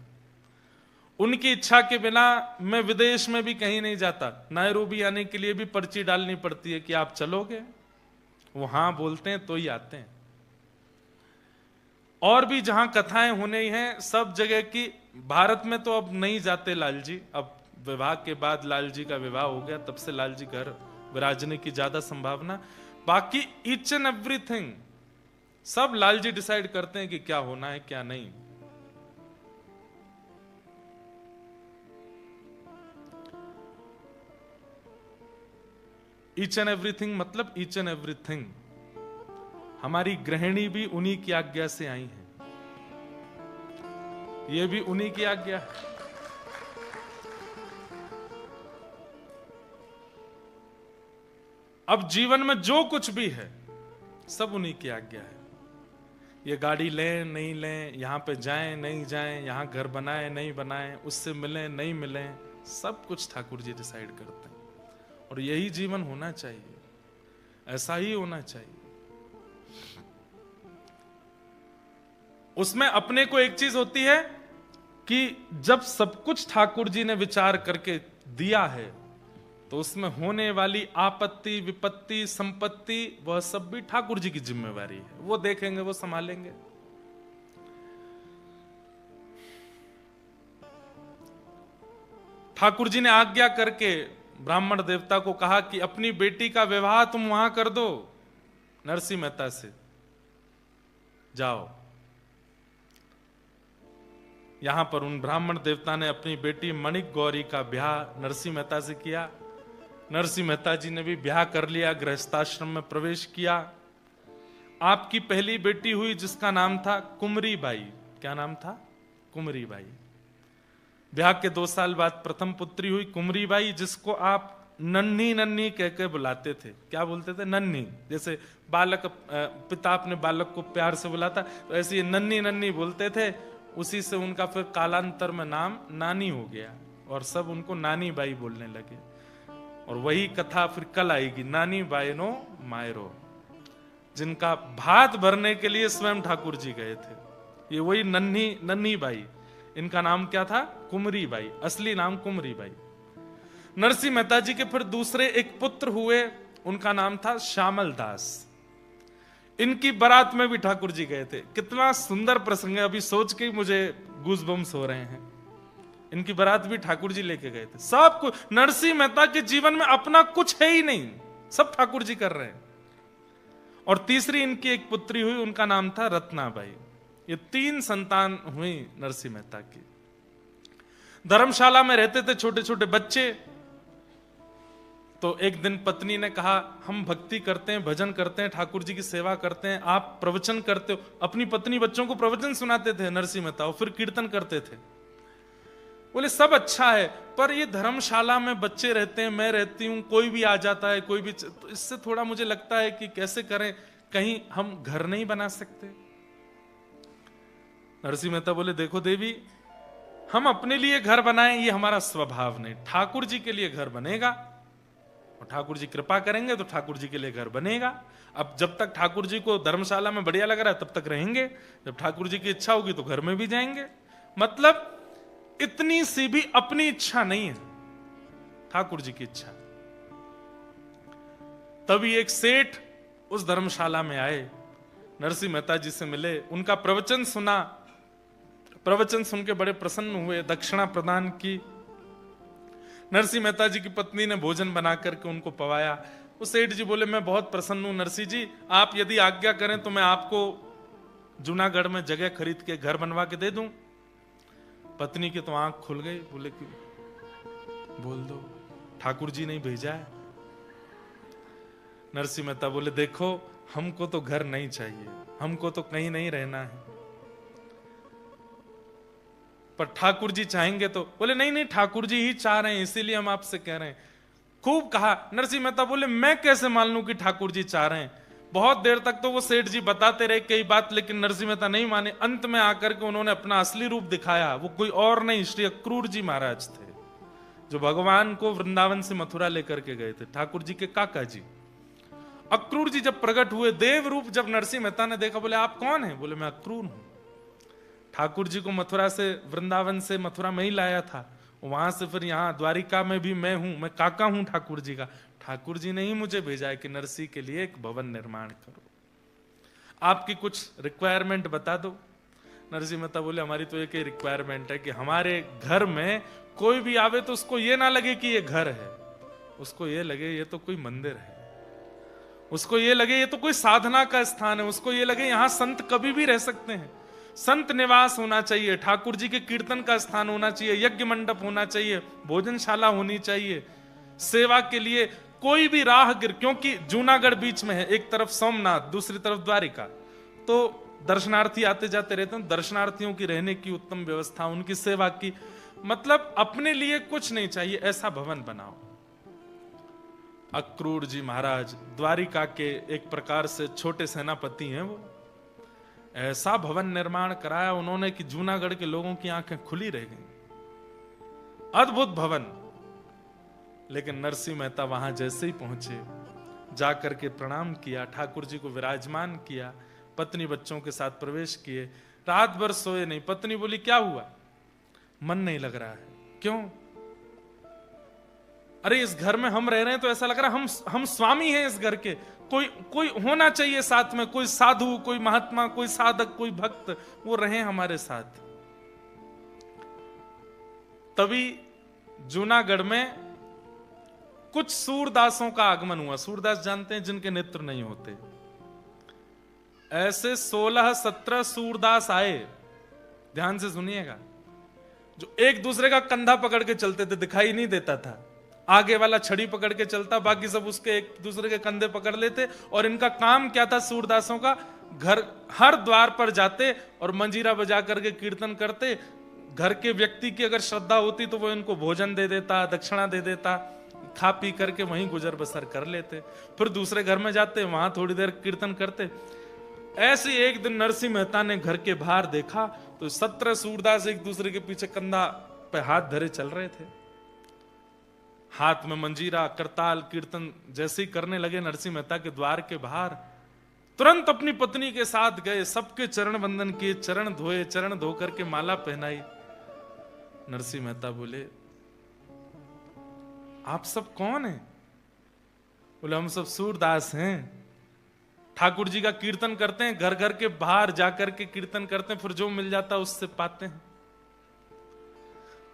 [SPEAKER 1] उनकी इच्छा के बिना मैं विदेश में भी कहीं नहीं जाता। नायरोबी आने के लिए भी पर्ची डालनी पड़ती है कि आप चलोगे, वो हां बोलते हैं तो ही आते हैं। और भी जहां कथाएं होने हैं सब जगह की, भारत में तो अब नहीं जाते लाल जी, अब विवाह के बाद लाल जी का विवाह हो गया, तब से लाल जी घर विराजने की ज्यादा संभावना। बाकी ईच एंड एवरीथिंग सब लाल जी डिसाइड करते हैं कि क्या होना है क्या नहीं। ईच एंड एवरीथिंग मतलब ईच एंड एवरीथिंग। हमारी गृहिणी भी उन्हीं की आज्ञा से आई है, ये भी उन्हीं की आज्ञा है। अब जीवन में जो कुछ भी है सब उन्हीं की आज्ञा है। ये गाड़ी लें नहीं लें, यहां पे जाएं नहीं जाएं, यहां घर बनाएं नहीं बनाएं, उससे मिलें नहीं मिलें, सब कुछ ठाकुर जी डिसाइड करते हैं। और यही जीवन होना चाहिए, ऐसा ही होना चाहिए। उसमें अपने को एक चीज होती है कि जब सब कुछ ठाकुर जी ने विचार करके दिया है तो उसमें होने वाली आपत्ति विपत्ति संपत्ति वह सब भी ठाकुर जी की जिम्मेवारी है। वो देखेंगे, वो संभालेंगे। ठाकुर जी ने आज्ञा करके ब्राह्मण देवता को कहा कि अपनी बेटी का विवाह तुम वहां कर दो नरसिंह मेहता से, जाओ। यहां पर उन ब्राह्मण देवता ने अपनी बेटी मणिक गौरी का ब्याह नरसिंह मेहता से किया। नरसिंह मेहता जी ने भी ब्याह कर लिया, गृहस्थाश्रम में प्रवेश किया। आपकी पहली बेटी हुई जिसका नाम था कुमरी बाई। क्या नाम था? कुमरी बाई। ब्याह के 2 साल बाद प्रथम पुत्री हुई कुमरी बाई, जिसको आप नन्ही नन्ही कह के बुलाते थे। क्या बोलते थे? नन्ही। जैसे बालक, पिता अपने बालक को प्यार से बुलाता, तो ऐसे ही नन्ही नन्ही बोलते थे। उसी से उनका फिर कालांतर में नाम नानी हो गया और सब उनको नानी बाई बोलने लगे। और वही कथा फिर कल आएगी, नानी बाई नो मायरो, जिनका भात भरने के लिए स्वयं ठाकुर जी गए थे। ये वही नन्ही नन्ही बाई, इनका नाम क्या था? कुमरी बाई, असली नाम कुमरी बाई। नरसिंह मेहता जी के फिर दूसरे एक पुत्र हुए, उनका नाम था श्यामल दास। इनकी बारात में भी ठाकुर जी गए थे। कितना सुंदर प्रसंग है, अभी सोच के ही मुझे गूज़बम्स हो रहे हैं। इनकी बारात भी ठाकुर जी लेके गए थे। सब कुछ नरसिंह मेहता के जीवन में अपना कुछ है ही नहीं, सब ठाकुर जी कर रहे हैं। और तीसरी इनकी एक पुत्री हुई, उनका नाम था रत्नाबाई। ये 3 संतान हुई नरसिंह मेहता की। धर्मशाला में रहते थे छोटे छोटे बच्चे। तो एक दिन पत्नी ने कहा, हम भक्ति करते हैं, भजन करते हैं, ठाकुर जी की सेवा करते हैं, आप प्रवचन करते हो। अपनी पत्नी बच्चों को प्रवचन सुनाते थे नरसिंह मेहता, और फिर कीर्तन करते थे। बोले सब अच्छा है, पर ये धर्मशाला में बच्चे रहते हैं, मैं रहती हूं, कोई भी आ जाता है, कोई भी, तो इससे थोड़ा मुझे लगता है कि कैसे करें, कहीं हम घर नहीं बना सकते। नरसिंह मेहता बोले, देखो देवी, हम अपने लिए घर बनाएं ये हमारा स्वभाव नहीं, ठाकुर जी के लिए घर बनेगा और ठाकुर जी कृपा करेंगे तो ठाकुर जी के लिए घर बनेगा। अब जब तक ठाकुर जी को धर्मशाला में बढ़िया लग रहा है तब तक रहेंगे, जब ठाकुर जी की इच्छा होगी तो घर में भी जाएंगे। मतलब इतनी सी भी अपनी इच्छा नहीं है, ठाकुर जी की इच्छा। तभी एक सेठ उस धर्मशाला में आए, नरसिंह मेहता जी से मिले, उनका प्रवचन सुना। प्रवचन सुन के बड़े प्रसन्न हुए, दक्षिणा प्रदान की। नरसिंह मेहता जी की पत्नी ने भोजन बना करके उनको पवाया। वो सेठ जी बोले, मैं बहुत प्रसन्न हूं नरसिंह जी, आप यदि आज्ञा करें तो मैं आपको जूनागढ़ में जगह खरीद के घर बनवा के दे दूं। पत्नी की तो आंख खुल गई, बोले कि बोल दो, ठाकुर जी ने भेजा है। नरसिंह मेहता बोले, देखो हमको तो घर नहीं चाहिए, हमको तो कहीं नहीं रहना है, पर ठाकुर जी चाहेंगे तो। बोले नहीं नहीं, ठाकुर जी ही चाह रहे हैं, इसीलिए हम आपसे कह रहे हैं। खूब कहा। नरसिंह मेहता बोले, मैं कैसे मान लूं कि ठाकुर जी चाह रहे हैं। बहुत देर तक तो वो सेठ जी बताते रहे कई बात, लेकिन नरसिंह मेहता नहीं माने। अंत में आकर के उन्होंने अपना असली रूप दिखाया। वो कोई और नहीं, श्री अक्रूर जी महाराज थे, जो भगवान को वृंदावन से मथुरा लेकर के गए थे, ठाकुर जी के काका जी। अक्रूर जी जब प्रकट हुए देव रूप, जब नरसिंह मेहता ने देखा, बोले आप कौन है? बोले मैं अक्रूर हूं, ठाकुर जी को मथुरा से, वृंदावन से मथुरा में ही लाया था, वहां से फिर यहाँ द्वारिका में भी मैं हूं, मैं काका हूं ठाकुर जी का। ठाकुर जी ने ही मुझे भेजा है कि नरसिंह के लिए एक भवन निर्माण करो, आपकी कुछ रिक्वायरमेंट बता दो। नरसिंह मेहता बोले, हमारी तो एक ही रिक्वायरमेंट है कि हमारे घर में कोई भी आवे तो उसको ये ना लगे कि ये घर है, उसको ये लगे ये तो कोई मंदिर है, उसको ये लगे ये तो कोई साधना का स्थान है, उसको ये लगे यहां संत कभी भी रह सकते हैं, संत निवास होना चाहिए, ठाकुर जी के कीर्तन का स्थान होना चाहिए, यज्ञ मंडप होना चाहिए, भोजनशाला होनी चाहिए, सेवा के लिए कोई भी राहगीर, क्योंकि जूनागढ़ बीच में है, एक तरफ सोमनाथ, दूसरी तरफ द्वारिका, तो दर्शनार्थी आते जाते रहते हैं। दर्शनार्थियों की रहने की उत्तम व्यवस्था, उनकी सेवा की, मतलब अपने लिए कुछ नहीं चाहिए, ऐसा भवन बनाओ। अक्रूर जी महाराज द्वारिका के एक प्रकार से छोटे सेनापति हैं, वो ऐसा भवन निर्माण कराया उन्होंने कि जूनागढ़ के लोगों की आंखें खुली रह गईं। अद्भुत भवन। लेकिन नरसिंह मेहता वहां जैसे ही पहुंचे, जाकर के प्रणाम किया, ठाकुर जी को विराजमान किया, पत्नी बच्चों के साथ प्रवेश किए, रात भर सोए नहीं। पत्नी बोली, क्या हुआ? मन नहीं लग रहा है। क्यों? अरे इस घर में हम रह रहे हैं तो ऐसा लग रहा है हम स्वामी हैं इस घर के, कोई होना चाहिए साथ में, कोई साधु, कोई महात्मा, कोई साधक, कोई भक्त, वो रहे हमारे साथ। तभी जूनागढ़ में कुछ सूरदासों का आगमन हुआ। सूरदास जानते हैं जिनके नेत्र नहीं होते। ऐसे 16-17 सूरदास आए, ध्यान से सुनिएगा, जो एक दूसरे का कंधा पकड़ के चलते थे, दिखाई नहीं देता था। आगे वाला छड़ी पकड़ के चलता, बाकी सब उसके एक दूसरे के कंधे पकड़ लेते। और इनका काम क्या था सूरदासों का? घर हर द्वार पर जाते और मंजीरा बजा करके कीर्तन करते। घर के व्यक्ति की अगर श्रद्धा होती तो वो इनको भोजन दे देता, दक्षिणा दे देता, खा पी करके वहीं गुजर बसर कर लेते। फिर दूसरे घर में जाते, वहां थोड़ी देर कीर्तन करते। ऐसे एक दिन नरसिंह मेहता ने घर के बाहर देखा तो 17 सूरदास एक दूसरे के पीछे कंधा पे हाथ धरे चल रहे थे, हाथ में मंजीरा, करताल, कीर्तन जैसे ही करने लगे नरसिंह मेहता के द्वार के बाहर, तुरंत अपनी पत्नी के साथ गए, सबके चरण वंदन किए, चरण धोए, चरण धो करके माला पहनाई। नरसिंह मेहता बोले, आप सब कौन हैं? बोले, हम सब सूरदास हैं, ठाकुर जी का कीर्तन करते हैं, घर घर के बाहर जाकर के कीर्तन करते हैं, फिर जो मिल जाता है उससे पाते हैं।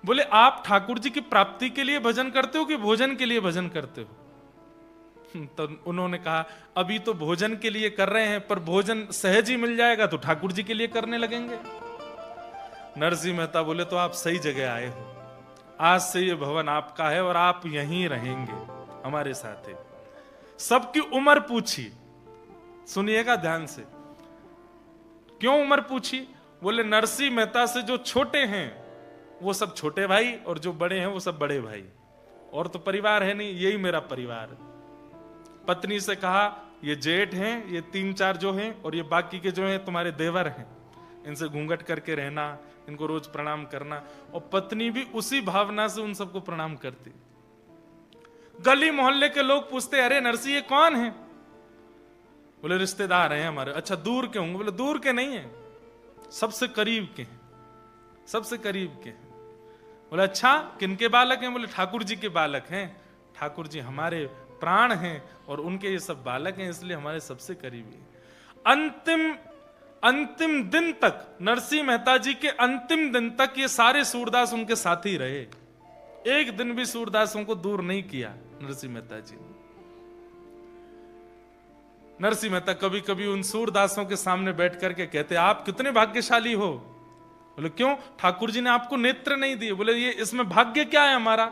[SPEAKER 1] बोले, आप ठाकुर जी की प्राप्ति के लिए भजन करते हो कि भोजन के लिए भजन करते हो? तो उन्होंने कहा, अभी तो भोजन के लिए कर रहे हैं, पर भोजन सहज ही मिल जाएगा तो ठाकुर जी के लिए करने लगेंगे। नरसिंह मेहता बोले, तो आप सही जगह आए हो, आज से ये भवन आपका है और आप यहीं रहेंगे हमारे साथ। सबकी उम्र पूछी, सुनिएगा ध्यान से। क्यों उम्र पूछी? बोले, नरसिंह मेहता से जो छोटे हैं वो सब छोटे भाई, और जो बड़े हैं वो सब बड़े भाई, और तो परिवार है नहीं, यही मेरा परिवार। पत्नी से कहा, ये जेठ हैं, ये 3-4 जो हैं, और ये बाकी के जो हैं तुम्हारे देवर हैं, इनसे घूंघट करके रहना, इनको रोज प्रणाम करना। और पत्नी भी उसी भावना से उन सबको प्रणाम करती। गली मोहल्ले के लोग पूछते, अरे नरसिंह ये कौन है? बोले, रिश्तेदार हैं हमारे। अच्छा, दूर के होंगे? बोले, दूर के नहीं है, सबसे करीब के हैं, सबसे करीब के हैं। बोले, अच्छा, किनके बालक हैं? बोले, ठाकुर जी के बालक हैं। ठाकुर जी हमारे प्राण हैं और उनके ये सब बालक हैं, इसलिए हमारे सबसे करीबी। अंतिम दिन तक, नरसिंह मेहता जी के अंतिम दिन तक ये सारे सूरदास उनके साथ ही रहे। एक दिन भी सूरदासों को दूर नहीं किया नरसिंह मेहता जी ने। नरसिंह मेहता कभी कभी उन सूरदासों के सामने बैठ करके कहते, आप कितने भाग्यशाली हो। बोले, क्यों? ठाकुर जी ने आपको नेत्र नहीं दिए। बोले, ये इसमें भाग्य क्या है हमारा?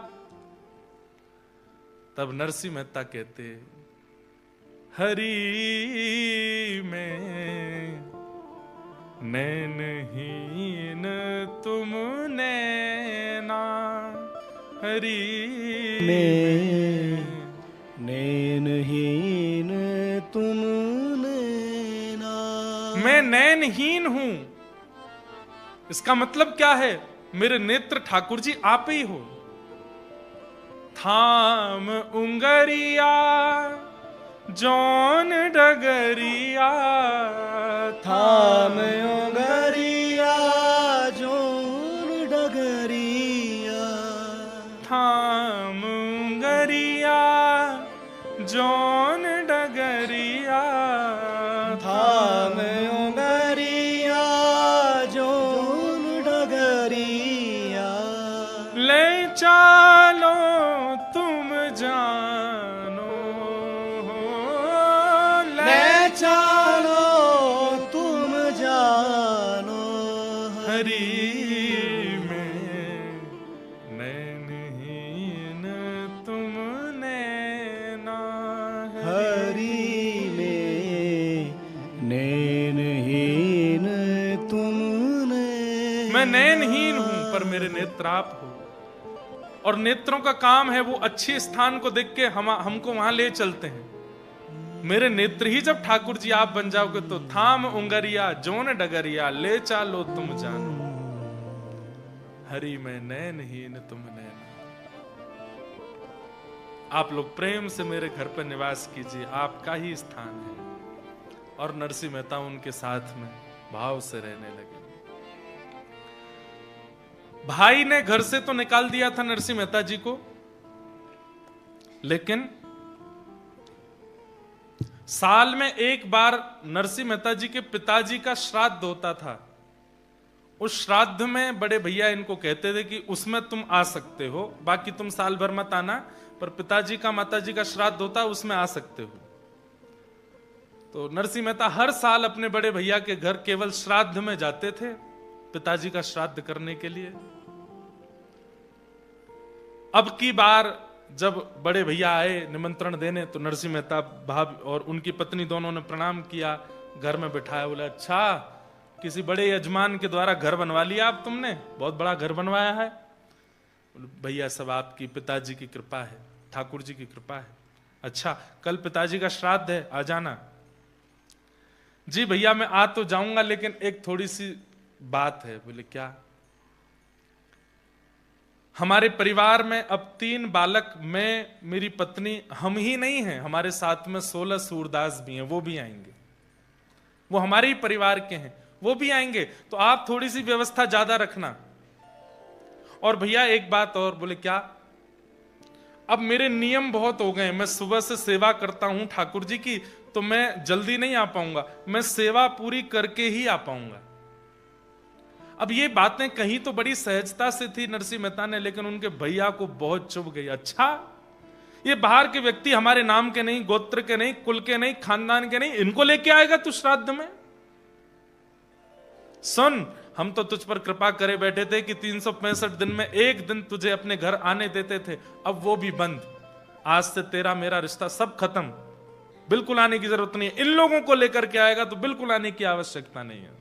[SPEAKER 1] तब नरसिंह मेहता कहते, हरि में नैनहीन तुम नैना, हरि में
[SPEAKER 2] नैनहीन तुम नैना।
[SPEAKER 1] मैं नैनहीन हूं, इसका मतलब क्या है? मेरे नेत्र ठाकुर जी आप ही हो। थाम उंगरिया जौन डगरिया,
[SPEAKER 2] थाम उंगरिया जौन डगरिया,
[SPEAKER 1] थाम उंगरिया जौन डगरिया,
[SPEAKER 2] थाम उंगरिया जौन डगरिया।
[SPEAKER 1] ले चालो तुम जानो,
[SPEAKER 2] ले चलो तुम जानो,
[SPEAKER 1] हरि में नैनहीन तुम नैना,
[SPEAKER 2] हरि में नैनहीन तुम नैना।
[SPEAKER 1] मैं नैनहीन हूं पर मेरे नेत्र आप हो। और नेत्रों का काम है वो अच्छे स्थान को देख के हमको वहां ले चलते हैं। मेरे नेत्र ही जब ठाकुर जी आप बन जाओगे तो थाम उंगरिया जोन डगरिया ले चालो तुम जानो, हरि में नैनहीन तुम नैना। आप लोग प्रेम से मेरे घर पर निवास कीजिए, आपका ही स्थान है। और नरसिंह मेहता उनके साथ में भाव से रहने लगे। भाई ने घर से तो निकाल दिया था नरसिंह मेहता जी को, लेकिन साल में एक बार नरसिंह मेहता जी के पिताजी का श्राद्ध होता था। उस श्राद्ध में बड़े भैया इनको कहते थे कि उसमें तुम आ सकते हो, बाकी तुम साल भर मत आना, पर पिताजी का माताजी का श्राद्ध होता है, उसमें आ सकते हो। तो नरसिंह मेहता हर साल अपने बड़े भैया के घर केवल श्राद्ध में जाते थे, पिताजी का श्राद्ध करने के लिए। अब की बार जब बड़े भैया आए निमंत्रण देने, तो नरसिंह मेहता भाभी और उनकी पत्नी दोनों ने प्रणाम किया, घर में बिठाया। बोले अच्छा, किसी बड़े यजमान के द्वारा घर बनवा लिया आप तुमने, बहुत बड़ा घर बनवाया है। भैया सब आपकी पिताजी की कृपा है, ठाकुर जी की कृपा है। अच्छा, कल पिताजी का श्राद्ध है, आ जाना। जी भैया मैं आ तो जाऊंगा, लेकिन एक थोड़ी सी बात है। बोले क्या? हमारे परिवार में अब 3 बालक, मैं, मेरी पत्नी, हम ही नहीं हैं, हमारे साथ में 16 सूरदास भी हैं, वो भी आएंगे, वो हमारे ही परिवार के हैं, वो भी आएंगे, तो आप थोड़ी सी व्यवस्था ज्यादा रखना। और भैया एक बात और। बोले क्या? अब मेरे नियम बहुत हो गए, मैं सुबह से सेवा करता हूं ठाकुर जी की, तो मैं जल्दी नहीं आ पाऊंगा, मैं सेवा पूरी करके ही आ पाऊंगा। अब ये बातें कहीं तो बड़ी सहजता से थी नरसिंह मेहता ने, लेकिन उनके भैया को बहुत चुभ गई। अच्छा, ये बाहर के व्यक्ति, हमारे नाम के नहीं, गोत्र के नहीं, कुल के नहीं, खानदान के नहीं, इनको लेके आएगा तू श्राद्ध में? सुन, हम तो तुझ पर कृपा करे बैठे थे कि 365 दिन में एक दिन तुझे अपने घर आने देते थे, अब वो भी बंद। आज से तेरा मेरा रिश्ता सब खत्म, बिल्कुल आने की जरूरत नहीं है। इन लोगों को लेकर के आएगा तो बिल्कुल आने की आवश्यकता नहीं है,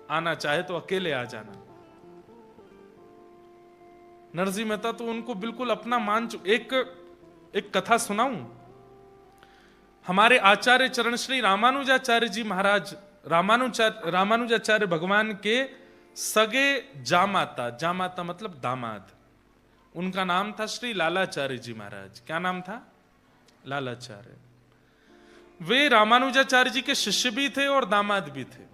[SPEAKER 1] आना चाहे तो अकेले आ जाना। नरसिंह मेहता तो उनको बिल्कुल अपना मान चुके। एक कथा सुनाऊं। हमारे आचार्य चरण श्री रामानुजाचार्य जी महाराज, रामानुजाचार्य भगवान के सगे जामाता, जामाता मतलब दामाद, उनका नाम था श्री लालाचार्य जी महाराज। क्या नाम था? लालाचार्य। वे रामानुजाचार्य जी के शिष्य भी थे और दामाद भी थे।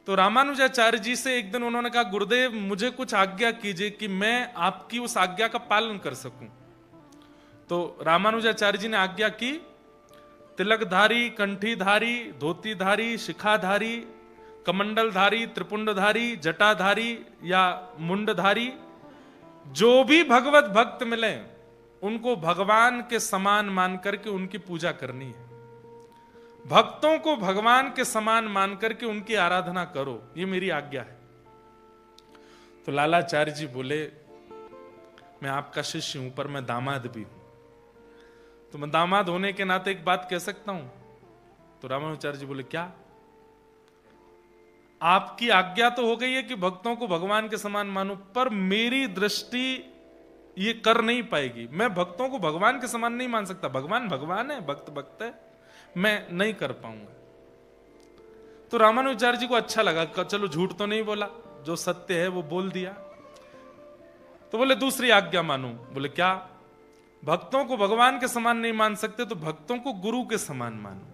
[SPEAKER 1] तो रामानुजाचार्य जी से एक दिन उन्होंने कहा, गुरुदेव मुझे कुछ आज्ञा कीजिए कि मैं आपकी उस आज्ञा का पालन कर सकूं। तो रामानुजाचार्य जी ने आज्ञा की, तिलकधारी, कंठीधारी, धोतीधारी, शिखाधारी, कमंडलधारी, त्रिपुंडधारी, जटाधारी या मुंडधारी, जो भी भगवत भक्त मिले उनको भगवान के समान मान करके उनकी पूजा करनी है। भक्तों को भगवान के समान मान करके उनकी आराधना करो, ये मेरी आज्ञा है। तो लालाचार्य जी बोले, मैं आपका शिष्य हूं पर मैं दामाद भी हूं, तो मैं दामाद होने के नाते एक बात कह सकता हूं। तो रामानुजाचार्य जी बोले क्या? आपकी आज्ञा तो हो गई है कि भक्तों को भगवान के समान मानो, पर मेरी दृष्टि ये कर नहीं पाएगी। मैं भक्तों को भगवान के समान नहीं मान सकता, भगवान भगवान है, भक्त भक्त है, मैं नहीं कर पाऊंगा। तो रामानुजाचार्य जी को अच्छा लगा, चलो झूठ तो नहीं बोला, जो सत्य है वो बोल दिया। तो बोले दूसरी आज्ञा मानो। बोले क्या? भक्तों को भगवान के समान नहीं मान सकते तो भक्तों को गुरु के समान मानो।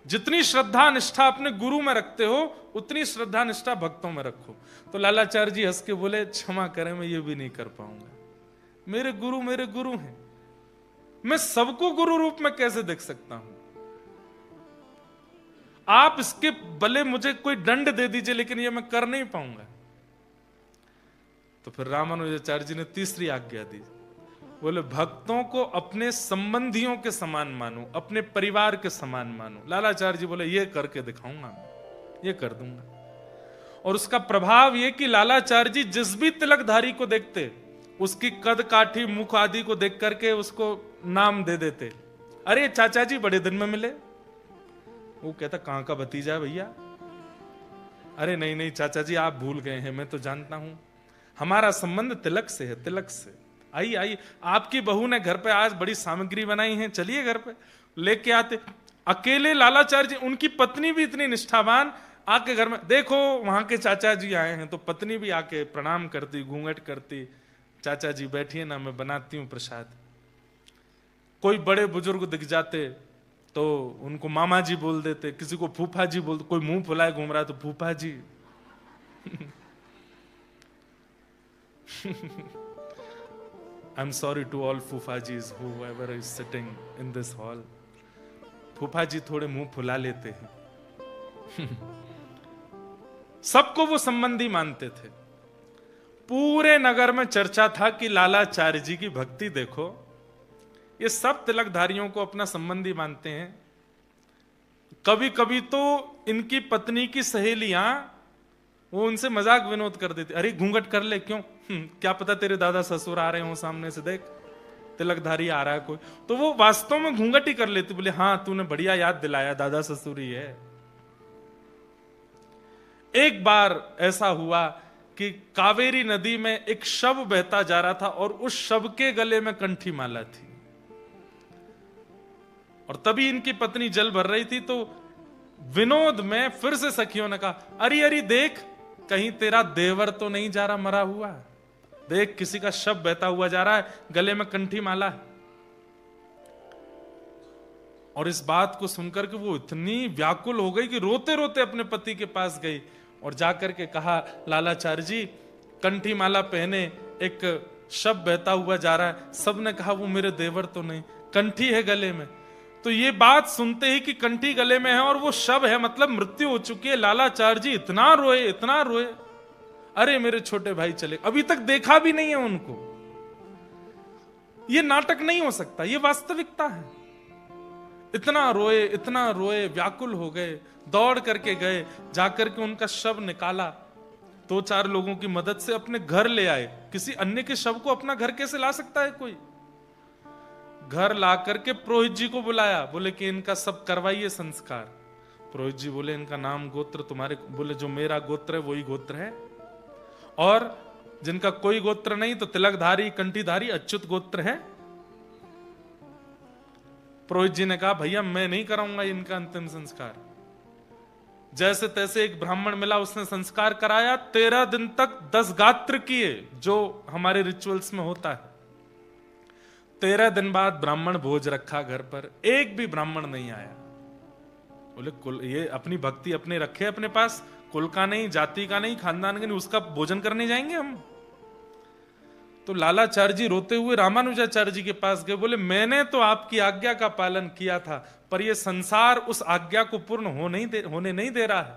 [SPEAKER 1] जितनी श्रद्धा निष्ठा अपने गुरु में रखते हो उतनी श्रद्धा निष्ठा भक्तों में रखो। तो लालाचार्य जी हंस के बोले, क्षमा करें मैं ये भी नहीं कर पाऊंगा, मेरे गुरु हैं, मैं सबको गुरु रूप में कैसे देख सकता हूं? आप इसके भले मुझे कोई दंड दे दीजिए, लेकिन ये मैं कर नहीं पाऊंगा। तो फिर रामानुजाचार्य जी ने तीसरी आज्ञा दी। बोले भक्तों को अपने संबंधियों के समान मानो, अपने परिवार के समान मानो। लालाचार्य जी बोले ये करके दिखाऊंगा, मैं ये कर दूंगा। और उसका प्रभाव ये कि लालाचार्य जी जिस भी तिलकधारी को देखते उसकी कद काठी मुख आदि को देख करके उसको नाम दे देते। अरे चाचा जी बड़े दिन में मिले। वो कहता कहां का भतीजा है भैया? अरे नहीं नहीं चाचा जी आप भूल गए हैं, मैं तो जानता हूं, हमारा संबंध तिलक से है, तिलक से। आई आई आपकी बहू ने घर पे आज बड़ी सामग्री बनाई है, चलिए घर पे लेके आते। अकेले लालाचार्य जी, उनकी पत्नी भी इतनी निष्ठावान, आके घर में देखो वहां के चाचा जी आए हैं, तो पत्नी भी आके प्रणाम करती, घूंघट करती, चाचा जी बैठिए ना मैं बनाती हूं प्रसाद। कोई बड़े बुजुर्ग दिख जाते तो उनको मामा जी बोल देते, किसी को फूफा जी बोलते, कोई मुंह फुलाए घूम रहा है तो फूफा जी। I'm sorry to all फूफाजीज whoever is sitting in this hall. फूफा जी थोड़े मुंह फुला लेते हैं। सबको वो संबंधी मानते थे। पूरे नगर में चर्चा था कि लालाचार्य जी की भक्ति देखो। ये सब तिलकधारियों को अपना संबंधी मानते हैं। कभी कभी तो इनकी पत्नी की सहेलियां वो उनसे मजाक विनोद कर देती, अरे घूंघट कर ले, क्यों? क्या पता तेरे दादा ससुर आ रहे हो सामने से, देख तिलकधारी आ रहा है कोई। तो वो वास्तव में घूंघट ही कर लेती, बोले हाँ तूने बढ़िया याद दिलाया, दादा ससुर ही है। एक बार ऐसा हुआ कि कावेरी नदी में एक शव बहता जा रहा था और उस शव के गले में कंठी माला थी, और तभी इनकी पत्नी जल भर रही थी। तो विनोद में फिर से सखियों ने कहा, अरे अरे देख, कहीं तेरा देवर तो नहीं जा रहा मरा हुआ, देख किसी का शव बहता हुआ जा रहा है, गले में कंठी माला है। और इस बात को सुनकर के वो इतनी व्याकुल हो गई कि रोते रोते अपने पति के पास गई और जाकर के कहा, लालाचार्य जी कंठी माला पहने एक शव बहता हुआ जा रहा है। सबने कहा वो मेरे देवर तो नहीं, कंठी है गले में। तो ये बात सुनते ही कि कंठी गले में है और वो शव है, मतलब मृत्यु हो चुकी है। लालाचार्य जी इतना रोए, इतना रोए, अरे मेरे छोटे भाई चले, अभी तक देखा भी नहीं है उनको। ये नाटक नहीं हो सकता, ये वास्तविकता है। इतना रोए, व्याकुल हो गए, दौड़ करके गए, जाकर के उनका शव निकाला, 2-4 लोगों की मदद से अपने घर ले आए। किसी अन्य के शव को अपना घर कैसे ला सकता है कोई? घर ला करके पुरोहित जी को बुलाया, बोले कि इनका सब करवाइए संस्कार। पुरोहित जी बोले इनका नाम गोत्र तुम्हारे, बोले जो मेरा गोत्र है वही गोत्र है, और जिनका कोई गोत्र नहीं तो तिलकधारी कंठीधारी अच्युत गोत्र है। पुरोहित जी ने कहा भैया मैं नहीं कराऊंगा इनका अंतिम संस्कार। जैसे तैसे एक ब्राह्मण मिला, उसने संस्कार कराया। 13 दिन तक 10 गात्र किए, जो हमारे रिचुअल्स में होता है। 13 दिन बाद ब्राह्मण भोज रखा घर पर, एक भी ब्राह्मण नहीं आया। बोले कुल ये अपनी भक्ति अपने रखे अपने पास, कुल का नहीं, जाति का नहीं, खानदान का नहीं, उसका भोजन करने जाएंगे हम? तो लालाचार्य जी रोते हुए रामानुजाचार्य जी के पास गए, बोले मैंने तो आपकी आज्ञा का पालन किया था, पर यह संसार उस आज्ञा को पूर्ण होने नहीं दे रहा है।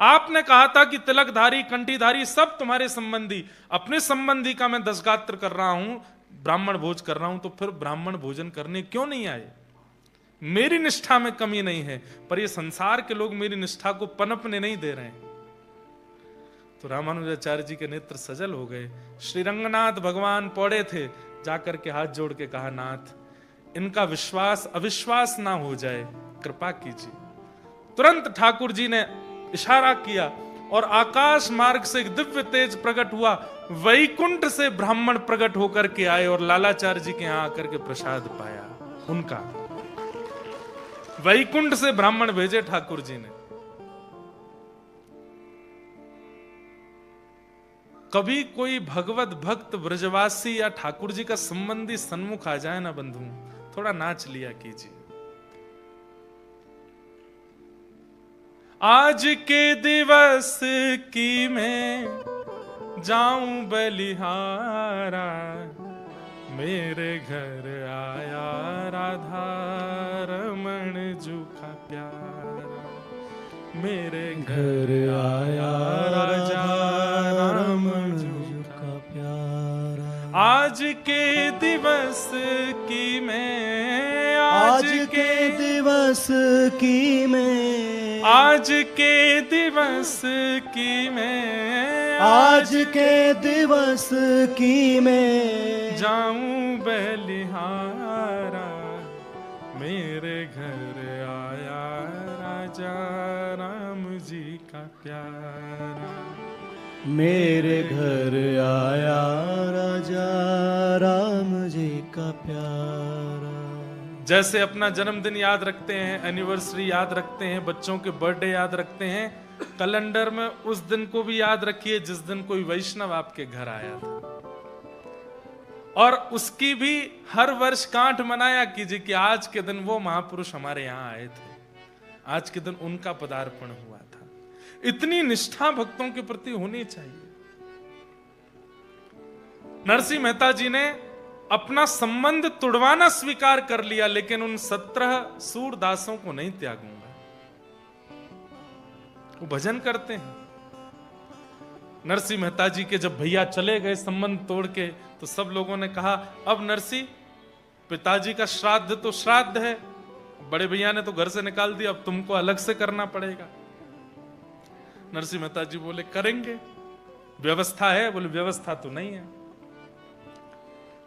[SPEAKER 1] आपने कहा था कि तिलकधारी कंठीधारी सब तुम्हारे संबंधी, अपने संबंधी का मैं 10 गात्र कर रहा हूं, ब्राह्मण भोज कर रहा हूं, तो फिर ब्राह्मण भोजन करने क्यों नहीं आए? मेरी निष्ठा में कमी नहीं है, पर ये संसार के लोग मेरी निष्ठा को पनपने नहीं दे रहे हैं। तो रामानुजाचार्य जी के नेत्र सजल हो गए। श्री रंगनाथ भगवान पौड़े थे, जाकर के हाथ जोड़ के कहा, नाथ इनका विश्वास अविश्वास ना हो जाए, कृपा कीजिए। तुरंत ठाकुर जी ने इशारा किया और आकाश मार्ग से एक दिव्य तेज प्रकट हुआ। वैकुंठ से ब्राह्मण प्रकट होकर के आए और लालाचार्य जी के यहां आकर के प्रसाद पाया उनका। वैकुंठ से ब्राह्मण भेजे ठाकुर जी ने। कभी कोई भगवत भक्त ब्रजवासी या ठाकुर जी का संबंधी सन्मुख आ जाए ना बंधु, थोड़ा नाच लिया कीजिए। आज के दिवस की मैं जाऊं बलिहारा, मेरे घर आया राधा रमण जू का प्यारा, मेरे घर आया राजा रमण जू का प्यारा। आज के दिवस की मैं,
[SPEAKER 2] आज के दिवस की मैं,
[SPEAKER 1] आज के दिवस की मैं,
[SPEAKER 2] आज के दिवस की मैं
[SPEAKER 1] जाऊं बलिहारा, मेरे घर आया राजा राम जी का प्यारा,
[SPEAKER 2] मेरे घर आया राजा राम जी का प्यारा।
[SPEAKER 1] जैसे अपना जन्मदिन याद रखते हैं, एनिवर्सरी याद रखते हैं, बच्चों के बर्थडे याद रखते हैं, कैलेंडर में उस दिन को भी याद रखिए जिस दिन कोई वैष्णव आपके घर आया था, और उसकी भी हर वर्ष गांठ मनाया कीजिए कि आज के दिन वो महापुरुष हमारे यहां आए थे, आज के दिन उनका पदार्पण हुआ था। इतनी निष्ठा भक्तों के प्रति होनी चाहिए। नरसिंह मेहता जी ने अपना संबंध तुड़वाना स्वीकार कर लिया, लेकिन उन 17 सूरदासों को नहीं त्यागूंगा। वो भजन करते हैं। नरसिंह मेहता जी के जब भैया चले गए संबंध तोड़ के, तो सब लोगों ने कहा अब नरसिंह, पिताजी का श्राद्ध तो श्राद्ध है, बड़े भैया ने तो घर से निकाल दिया, अब तुमको अलग से करना पड़ेगा। नरसिंह मेहता जी बोले करेंगे, व्यवस्था है? बोले व्यवस्था तो नहीं है।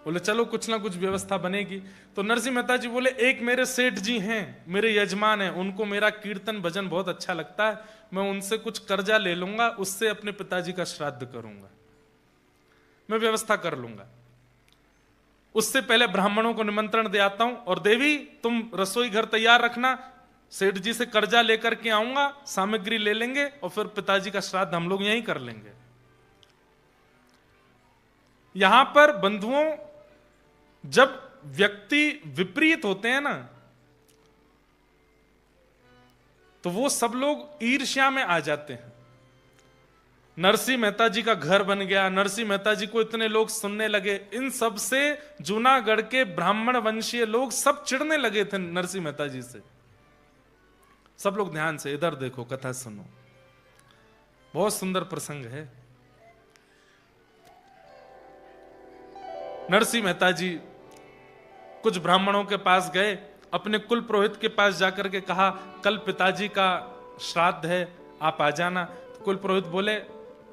[SPEAKER 1] बोले चलो कुछ ना कुछ व्यवस्था बनेगी। तो नरसिंह मेहता जी बोले एक मेरे सेठ जी हैं, मेरे यजमान हैं, उनको मेरा कीर्तन भजन बहुत अच्छा लगता है, मैं उनसे कुछ कर्जा ले लूंगा, उससे अपने पिताजी का श्राद्ध करूंगा, मैं व्यवस्था कर लूंगा। उससे पहले ब्राह्मणों को निमंत्रण दे आता हूं, और देवी तुम रसोई घर तैयार रखना, सेठ जी से कर्जा लेकर के आऊंगा, सामग्री ले लेंगे और फिर पिताजी का श्राद्ध हम लोग यहीं कर लेंगे। यहां पर बंधुओं, जब व्यक्ति विपरीत होते हैं ना, तो वो सब लोग ईर्ष्या में आ जाते हैं। नरसिंह मेहता जी का घर बन गया, नरसिंह मेहता जी को इतने लोग सुनने लगे, इन सब से जूनागढ़ के ब्राह्मण वंशीय लोग सब चिढ़ने लगे थे नरसिंह मेहता जी से। सब लोग ध्यान से इधर देखो, कथा सुनो, बहुत सुंदर प्रसंग है। नरसिंह मेहता जी कुछ ब्राह्मणों के पास गए, अपने कुल पुरोहित के पास जाकर के कहा कल पिताजी का श्राद्ध है, आप आ जाना। तो कुल पुरोहित बोले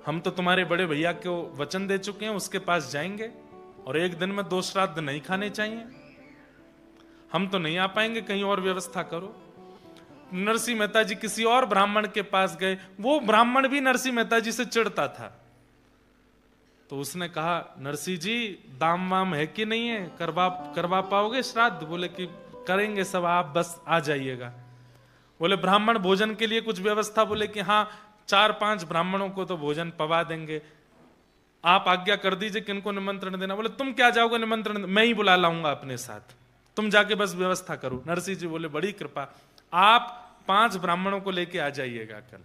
[SPEAKER 1] हम तो तुम्हारे बड़े भैया को वचन दे चुके हैं, उसके पास जाएंगे, और एक दिन में 2 श्राद्ध नहीं खाने चाहिए, हम तो नहीं आ पाएंगे, कहीं और व्यवस्था करो। नरसिंह मेहता जी किसी और ब्राह्मण के पास गए, वो ब्राह्मण भी नरसिंह मेहता जी से चिढ़ता था। तो उसने कहा नरसिंह जी दाम वाम है कि नहीं है, करवा पाओगे श्राद्ध? बोले कि करेंगे सब, आप बस आ जाइएगा। बोले ब्राह्मण भोजन के लिए कुछ व्यवस्था? बोले कि हाँ 4-5 ब्राह्मणों को तो भोजन पवा देंगे, आप आज्ञा कर दीजिए किनको निमंत्रण देना। बोले तुम क्या जाओगे निमंत्रण, मैं ही बुला लाऊंगा अपने साथ, तुम जाके बस व्यवस्था करो। नरसिंह जी बोले बड़ी कृपा, आप 5 ब्राह्मणों को लेके आ जाइएगा कल।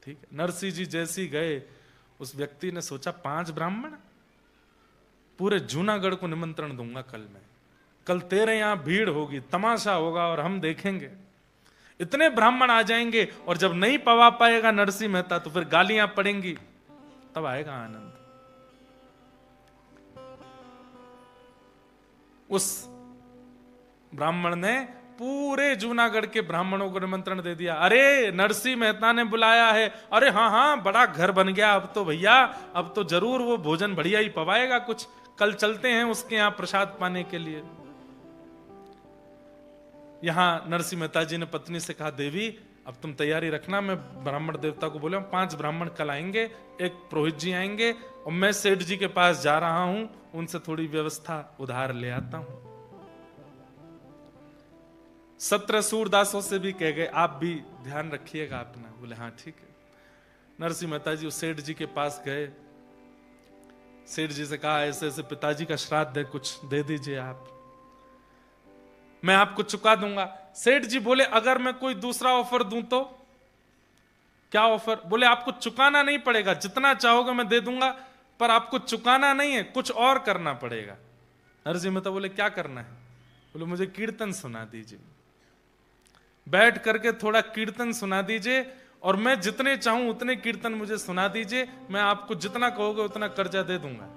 [SPEAKER 1] ठीक है। नरसिंह जी जैसे ही गए, उस व्यक्ति ने सोचा 5 ब्राह्मण, पूरे जूनागढ़ को निमंत्रण दूंगा कल मैं, कल तेरे यहां भीड़ होगी, तमाशा होगा और हम देखेंगे। इतने ब्राह्मण आ जाएंगे, और जब नहीं पवा पाएगा नरसिंह मेहता तो फिर गालियां पड़ेंगी, तब आएगा आनंद। उस ब्राह्मण ने पूरे जूनागढ़ के ब्राह्मणों को निमंत्रण दे दिया। अरे नरसिंह मेहता ने बुलाया है, अरे हाँ हाँ बड़ा घर बन गया अब तो भैया, अब तो जरूर वो भोजन बढ़िया ही पवाएगा कुछ, कल चलते हैं उसके यहां प्रसाद पाने के लिए। यहां नरसिंह मेहता जी ने पत्नी से कहा देवी अब तुम तैयारी रखना, मैं ब्राह्मण देवता को बोला 5 ब्राह्मण कल आएंगे, एक पुरोहित जी आएंगे, और मैं सेठ जी के पास जा रहा हूं, उनसे थोड़ी व्यवस्था उधार ले आता हूं। 17 सूरदासों से भी कह गए आप भी ध्यान रखिएगा अपना। बोले हाँ ठीक है। नरसिंह मेहता जी उस सेठ जी के पास गए, सेठ जी से कहा ऐसे ऐसे पिताजी का श्राद्ध है, कुछ दे दीजिए आप, मैं आपको चुका दूंगा। सेठ जी बोले अगर मैं कोई दूसरा ऑफर दूं तो? क्या ऑफर? बोले आपको चुकाना नहीं पड़ेगा, जितना चाहोगे मैं दे दूंगा, पर आपको चुकाना नहीं है, कुछ और करना पड़ेगा। नरसिंह मेहता बोले क्या करना है? बोले मुझे कीर्तन सुना दीजिए, बैठ करके थोड़ा कीर्तन सुना दीजिए, और मैं जितने चाहूं उतने कीर्तन मुझे सुना दीजिए, मैं आपको जितना कहोगे उतना कर्जा दे दूंगा,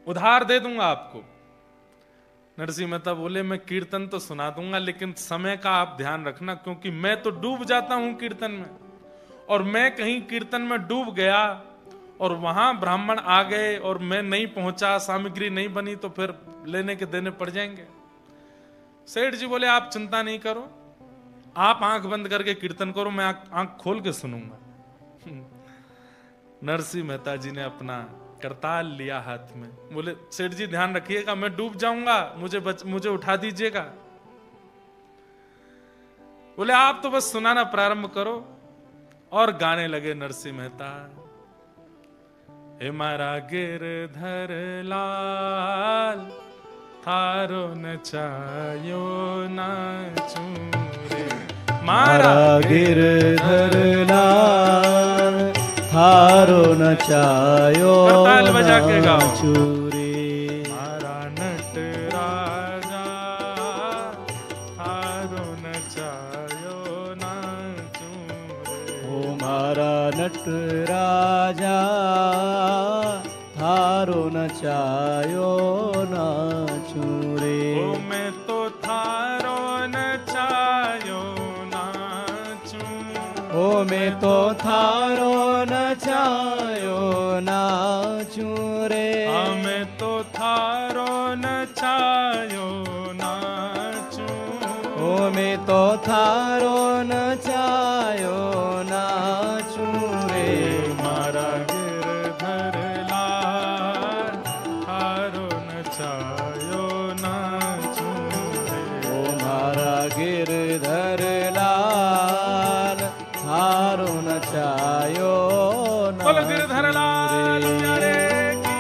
[SPEAKER 1] उधार दे दूंगा आपको। नरसिंह मेहता बोले मैं कीर्तन तो सुना दूंगा, लेकिन समय का आप ध्यान रखना, क्योंकि मैं तो डूब जाता हूं कीर्तन में, और मैं कहीं कीर्तन में डूब गया और वहां ब्राह्मण आ गए और मैं नहीं पहुंचा, सामग्री नहीं बनी, तो फिर लेने के देने पड़ जाएंगे। सेठ जी बोले आप चिंता नहीं करो, आप आंख बंद करके कीर्तन करो, मैं आंख खोल के सुनूंगा। नरसिंह मेहता जी ने अपना करताल लिया हाथ में, बोले सेठ जी ध्यान रखिएगा, मैं डूब जाऊंगा, मुझे उठा दीजिएगा। बोले आप तो बस सुनाना प्रारंभ करो, और गाने लगे नरसिंह मेहता। हे मारा गिरधर लाल, थारो नचायो नाचू रे,
[SPEAKER 3] मारा गिरधर लाल, थारो नचायो
[SPEAKER 1] करताल बजा के गाओ।
[SPEAKER 3] चूरे।
[SPEAKER 1] मारा नट राजा, थारो नचायो नाचू रे,
[SPEAKER 3] ओ मारा नटराजा थारो नचायो नाचूं रे।
[SPEAKER 1] ओ मैं तो थारो नचायो नाचूं।
[SPEAKER 3] ओ मैं तो थारो नचायो नाचूं रे।
[SPEAKER 1] मैं तो थारो नचायो नाचूं।
[SPEAKER 3] ओ मैं तो थारो नचायो नाचूं रे।
[SPEAKER 1] मारा गिरधर लाल थारो नचायो नाचूं रे।
[SPEAKER 3] ओ मारा गिरधर लाल थारो नचायो
[SPEAKER 1] बोलो गिरधर लाल प्यारे की।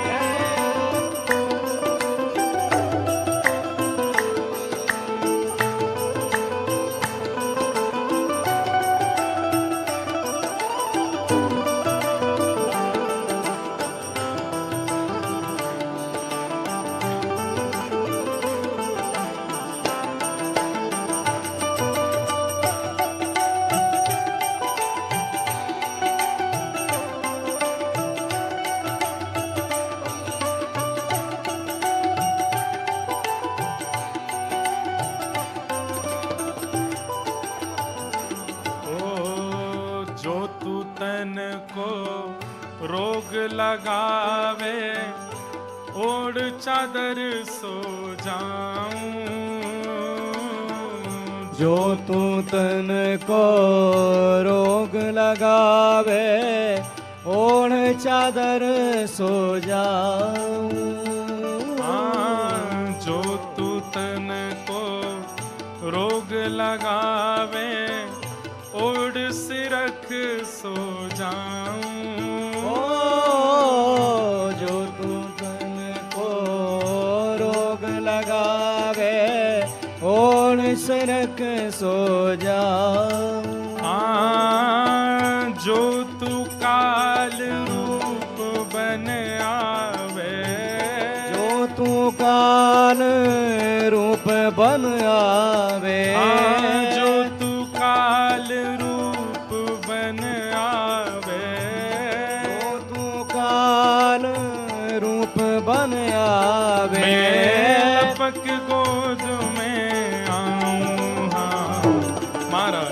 [SPEAKER 1] जो तू तन को रोग लगावे ओढ़ चादर सो जाऊं।
[SPEAKER 3] जो तू तन को रोग लगावे ओढ़ चादर सो जाऊं।
[SPEAKER 1] जो तू तन को रोग लगावे ओढ़ सिरख सो जाऊं।
[SPEAKER 3] जो तू तन को रोग लगावे ओढ़ सिरख सो जाऊं।
[SPEAKER 1] जो तू काल रूप बन आवे।
[SPEAKER 3] जो तू काल रूप बन आवे।
[SPEAKER 1] जो तू काल रूप बन आवे।
[SPEAKER 3] जो तू काल रूप बन आवे।
[SPEAKER 1] मैं लपक गोद में आऊं। हाँ मारा